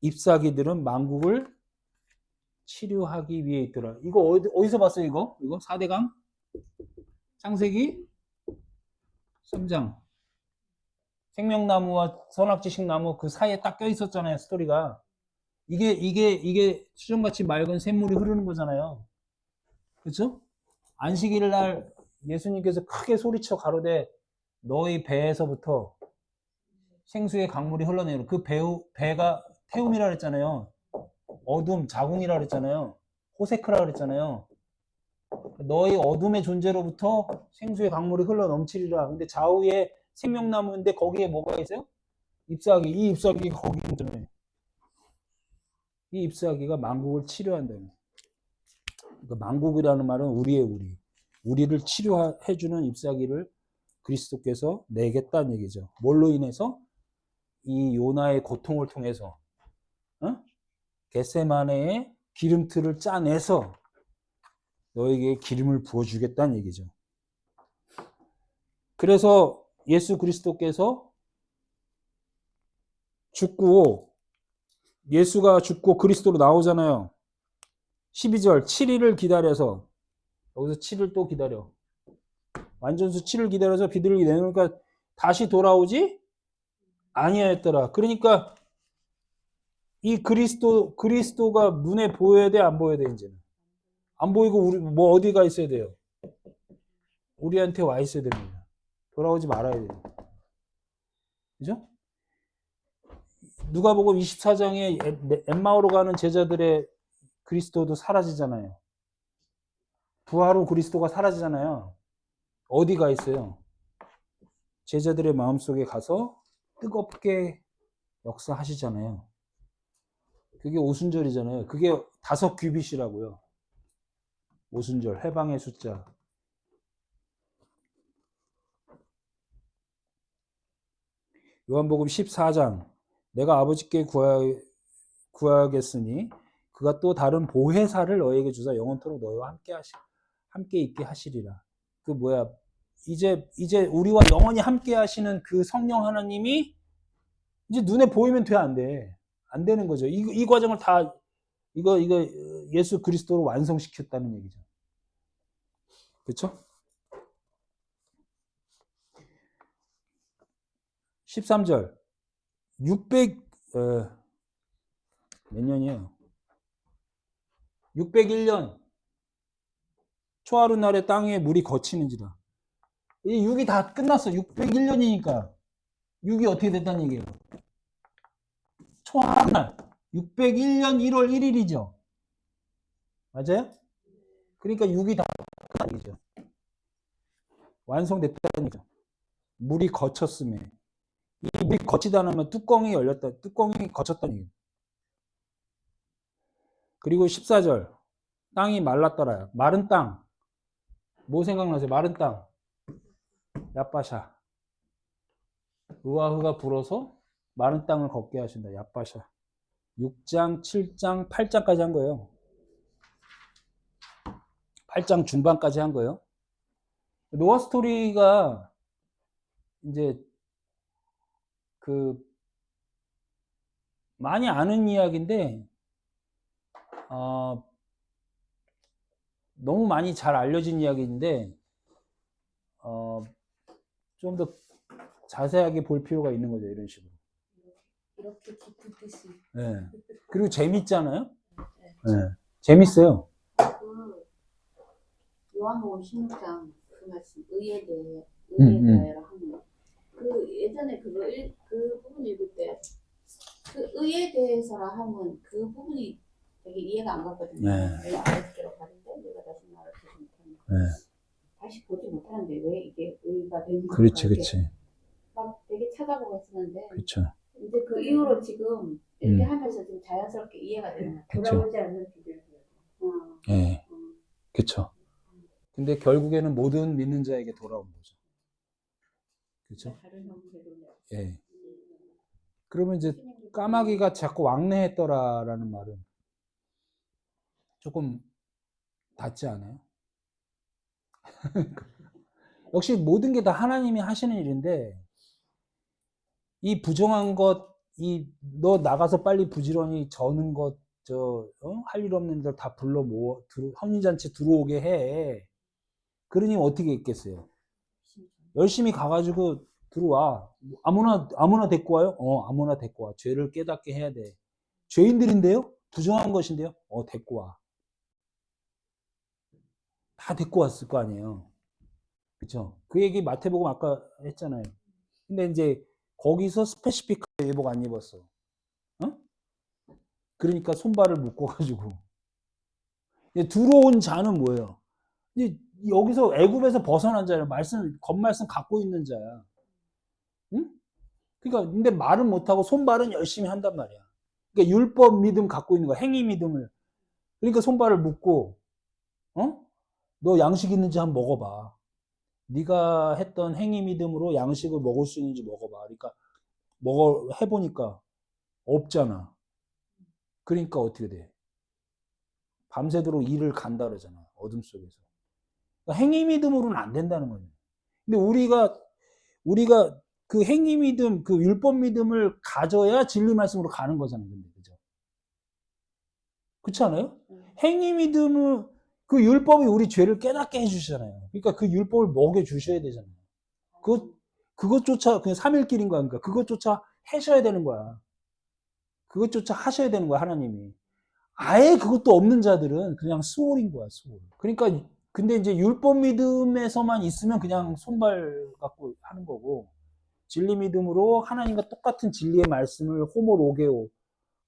잎사귀들은 만국을 치료하기 위해 있더라. 이거 어디서 봤어요? 이거 4대강? 창세기 3장. 생명나무와 선악지식나무 그 사이에 딱 껴 있었잖아요. 스토리가. 이게 수정같이 맑은 샘물이 흐르는 거잖아요. 그렇죠? 안식일 날 예수님께서 크게 소리쳐 가로되 너희 배에서부터 생수의 강물이 흘러내리는 그 배가 태움이라 그랬잖아요. 어둠, 자궁이라 그랬잖아요. 호세크라 그랬잖아요. 너희 어둠의 존재로부터 생수의 강물이 흘러 넘치리라. 근데 좌우에 생명나무인데 거기에 뭐가 있어요? 잎사귀. 이 잎사귀가 거기 있잖아요. 이 잎사귀가 만국을 치료한다는. 그러니까 만국이라는 말은 우리를 치료해주는 잎사귀를 그리스도께서 내겠다는 얘기죠. 뭘로 인해서? 이 요나의 고통을 통해서 겟세마네의 기름틀을 짜내서 너에게 기름을 부어주겠다는 얘기죠. 그래서 예수 그리스도께서 죽고 예수가 죽고 그리스도로 나오잖아요. 12절 7일을 기다려서 여기서 7일 또 기다려. 완전수 7일 기다려서 비둘기 내놓으니까 다시 돌아오지 아니하였더라. 그러니까 이 그리스도가 눈에 보여야 돼, 안 보여야 돼, 이제는? 안 보이고 우리 뭐 어디가 있어야 돼요? 우리한테 와 있어야 됩니다. 돌아오지 말아야 돼요. 그죠? 누가복음 24장에 엠마오로 가는 제자들의 그리스도도 사라지잖아요. 부활 후 그리스도가 사라지잖아요. 어디가 있어요? 제자들의 마음속에 가서 뜨겁게 역사하시잖아요. 그게 오순절이잖아요. 그게 5규빗이라고요. 오순절, 해방의 숫자. 요한복음 14장. 내가 아버지께 구하겠으니 그가 또 다른 보혜사를 너에게 주사 영원토록 너희와 함께 있게 하시리라. 그 뭐야? 이제 우리와 영원히 함께 하시는 그 성령 하나님이 이제 눈에 보이면 돼, 안 돼? 안 되는 거죠. 이 과정을 다 이거 예수 그리스도로 완성시켰다는 얘기죠. 그렇죠? 13절 몇 년이에요? 601년 초하룻날에 땅 위에 물이 거치는지라. 이 6이 다 끝났어. 601년이니까 6이 어떻게 됐다는 얘기예요? 초하룻날 601년 1월 1일이죠. 맞아요? 그러니까 6이 다 끝난 얘기죠. 완성됐다는 얘기죠. 물이 거쳤음에. 이 물이 거치다 하면 뚜껑이 열렸다. 뚜껑이 거쳤다는 얘기예요. 그리고 14절 땅이 말랐더라. 마른 땅. 뭐 생각나세요? 마른 땅. 야빠샤. 의아흐가 불어서 마른 땅을 걷게 하신다. 야빠샤. 6장, 7장, 8장까지 한 거예요. 8장 중반까지 한 거예요. 노아 스토리가 이제 많이 아는 이야기인데 너무 많이 잘 알려진 이야기인데 좀 더 자세하게 볼 필요가 있는 거죠. 이런 식으로. 이렇게 깊은 뜻이. 네. 그리고 재밌잖아요. 네. 재밌어요. 요한복음 16장 그 말씀 의에 대하여 하는 그 예전에 그 부분 읽을 때 그 의에 대해서라 하면 그 부분이 되게 이해가 안 갔거든요. 네. 내가 아버지께로 가는데 내가 다시 말을 보지 못하는 다시 보지 못하는데 왜 이게 의가 되는 건가? 그렇지. 막 되게 찾아보고 했었는데 그렇죠. 이제 그 이후로 지금 이렇게 하면서 좀 자연스럽게 이해가 되는 것 같아요. 돌아오지 않는 비결. 네. 그렇죠. 근데 결국에는 모든 믿는 자에게 돌아온 거죠. 그렇죠? 예. 그러면 이제 까마귀가 자꾸 왕래했더라라는 말은 조금 닿지 않아요? 역시 모든 게 다 하나님이 하시는 일인데 이 부정한 것, 너 나가서 빨리 부지런히 저는 것, 할 일 없는 들 다 불러 모아 혼인잔치 들어오게 해. 그러니 어떻게 있겠어요? 열심히 가가지고 들어와. 아무나 데리고 와요? 아무나 데리고 와. 죄를 깨닫게 해야 돼. 죄인들인데요? 부정한 것인데요? 데리고 와. 다 데리고 왔을 거 아니에요. 그쵸? 그 얘기 마태복음 아까 했잖아요. 근데 이제 거기서 스페시픽하게 예복 안 입었어. 그러니까 손발을 묶어가지고. 들어온 자는 뭐예요? 여기서 애굽에서 벗어난 자예요. 겉말씀 갖고 있는 자야. 응? 그러니까 근데 말은 못하고 손발은 열심히 한단 말이야. 그러니까 율법 믿음 갖고 있는 거야. 행위 믿음을. 그러니까 손발을 묶고, 너 양식 있는지 한번 먹어봐. 네가 했던 행위 믿음으로 양식을 먹을 수 있는지 먹어봐. 그러니까 해보니까 없잖아. 그러니까 어떻게 돼? 밤새도록 일을 간다 그러잖아. 어둠 속에서. 그러니까 행위 믿음으로는 안 된다는 거예요. 근데 우리가 그 행위 믿음, 그 율법 믿음을 가져야 진리 말씀으로 가는 거잖아요. 근데 그죠? 그렇지 않아요? 행위 믿음은 그 율법이 우리 죄를 깨닫게 해주시잖아요. 그러니까 그 율법을 먹여 주셔야 되잖아요. 그것조차 그냥 3일길인 거야. 그러니까 그것조차 하셔야 되는 거야. 그것조차 하셔야 되는 거야, 하나님이. 아예 그것도 없는 자들은 그냥 스월인 거야, 스월. 그러니까 근데 이제 율법 믿음에서만 있으면 그냥 손발 갖고 하는 거고, 진리 믿음으로 하나님과 똑같은 진리의 말씀을 호모로게오,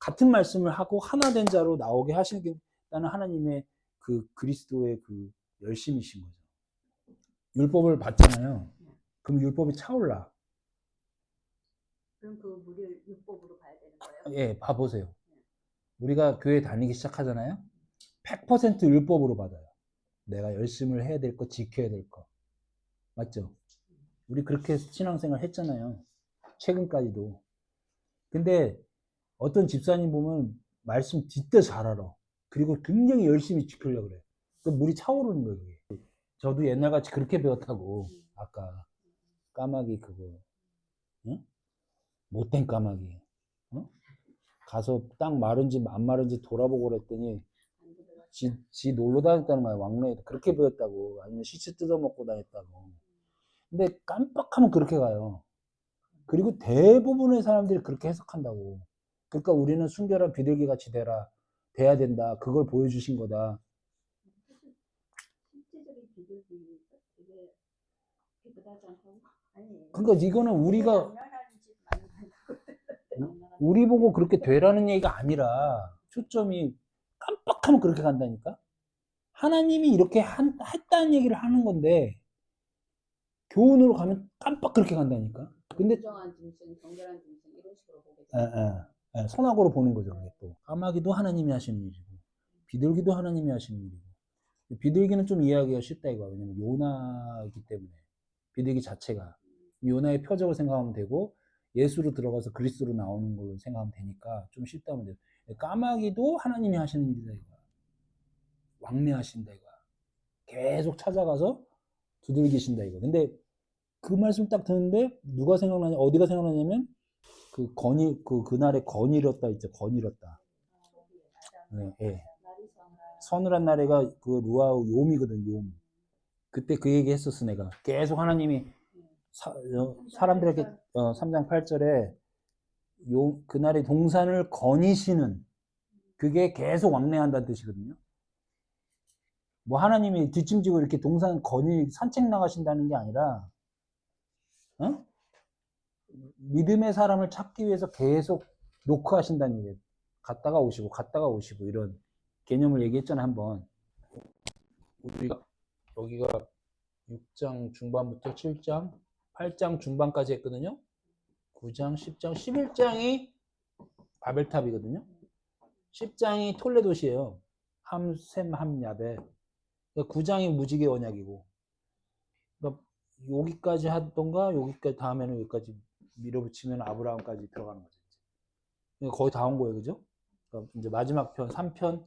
같은 말씀을 하고 하나 된 자로 나오게 하시는 게 나는 하나님의 그 그리스도의 그 열심이신 거죠. 율법을 받잖아요. 그럼 율법이 차올라. 그럼 그 물을 율법으로 봐야 되는 거예요? 예, 봐보세요. 우리가 교회 다니기 시작하잖아요. 100% 율법으로 받아요. 내가 열심을 해야 될 거, 지켜야 될 거. 맞죠? 우리 그렇게 신앙생활 했잖아요. 최근까지도. 근데 어떤 집사님 보면 말씀 뒷대 잘 알아. 그리고 굉장히 열심히 지키려고 그래. 그 물이 차오르는 거예요. 그게. 저도 옛날같이 그렇게 배웠다고. 아까 까마귀 그거. 응? 못된 까마귀. 어? 가서 땅 마른지 안 마른지 돌아보고 그랬더니 지 놀러 다녔다는 거야. 왕래에 그렇게 배웠다고. 아니면 시체 뜯어먹고 다녔다고. 근데 깜빡하면 그렇게 가요. 그리고 대부분의 사람들이 그렇게 해석한다고. 그러니까 우리는 순결한 비둘기 같이 돼야 된다. 그걸 보여주신 거다. 실제적인 비둘기가 되게 깨끗하지 않다고? 아니. 그러니까 이거는 우리 보고 그렇게 되라는 얘기가 아니라 초점이 깜빡하면 그렇게 간다니까. 하나님이 이렇게 했다는 얘기를 하는 건데 교훈으로 가면 깜빡 그렇게 간다니까. 근데 정한 짐승, 정결한 짐승 이런 식으로 보게 예, 돼요. 예, 선악으로 보는 거죠. 그게 또 까마귀도 하나님이 하시는 일이고 비둘기도 하나님이 하시는 일이고 비둘기는 좀 이해하기가 쉽다 이거야. 왜냐면 요나이기 때문에 비둘기 자체가 요나의 표적을 생각하면 되고 예수로 들어가서 그리스도로 나오는 걸로 생각하면 되니까 좀 쉽다면 돼요. 까마귀도 하나님이 하시는 일이다 이거야. 왕래하신다 이거야. 계속 찾아가서 두들기신다 이거. 근데 그 말씀 딱 듣는데 누가 생각나냐? 어디가 생각나냐면 그 그날의 건일었다 있죠. 건일었다. 네, 예. 서늘한 나래가 그 루아우 욤이거든. 욤. 그때 그 얘기 했었어 내가. 계속 하나님이 사람들에게 3장 8절에 그날의 동산을 거니시는 그게 계속 왕래한다는 뜻이거든요. 뭐 하나님이 뒷짐지고 이렇게 동산 산책 나가신다는 게 아니라 믿음의 사람을 찾기 위해서 계속 노크하신다는 얘기예요. 갔다가 오시고 이런 개념을 얘기했잖아요 한번. 우리가 여기가 6장 중반부터 7장 8장 중반까지 했거든요. 9장 10장 11장이 바벨탑이거든요. 10장이 톨레도시예요. 함셈 함야베. 9장이 무지개 언약이고. 그러니까 여기까지 하던가 여기까지 다음에는 여기까지 밀어붙이면 아브라함까지 들어가는 거죠. 그러니까 거의 다 온 거예요, 그죠? 그러니까 이제 마지막 편 3편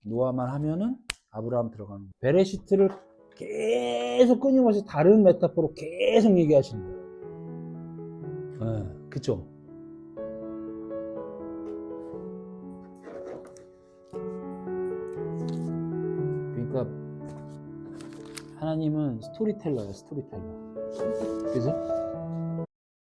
노아만 하면은 아브라함 들어가는 거예요. 베레시트를 계속 끊임없이 다른 메타포로 계속 얘기하시는 거예요. 네, 그쵸? 그러니까 하나님은 스토리텔러예요, 스토리텔러. 그죠?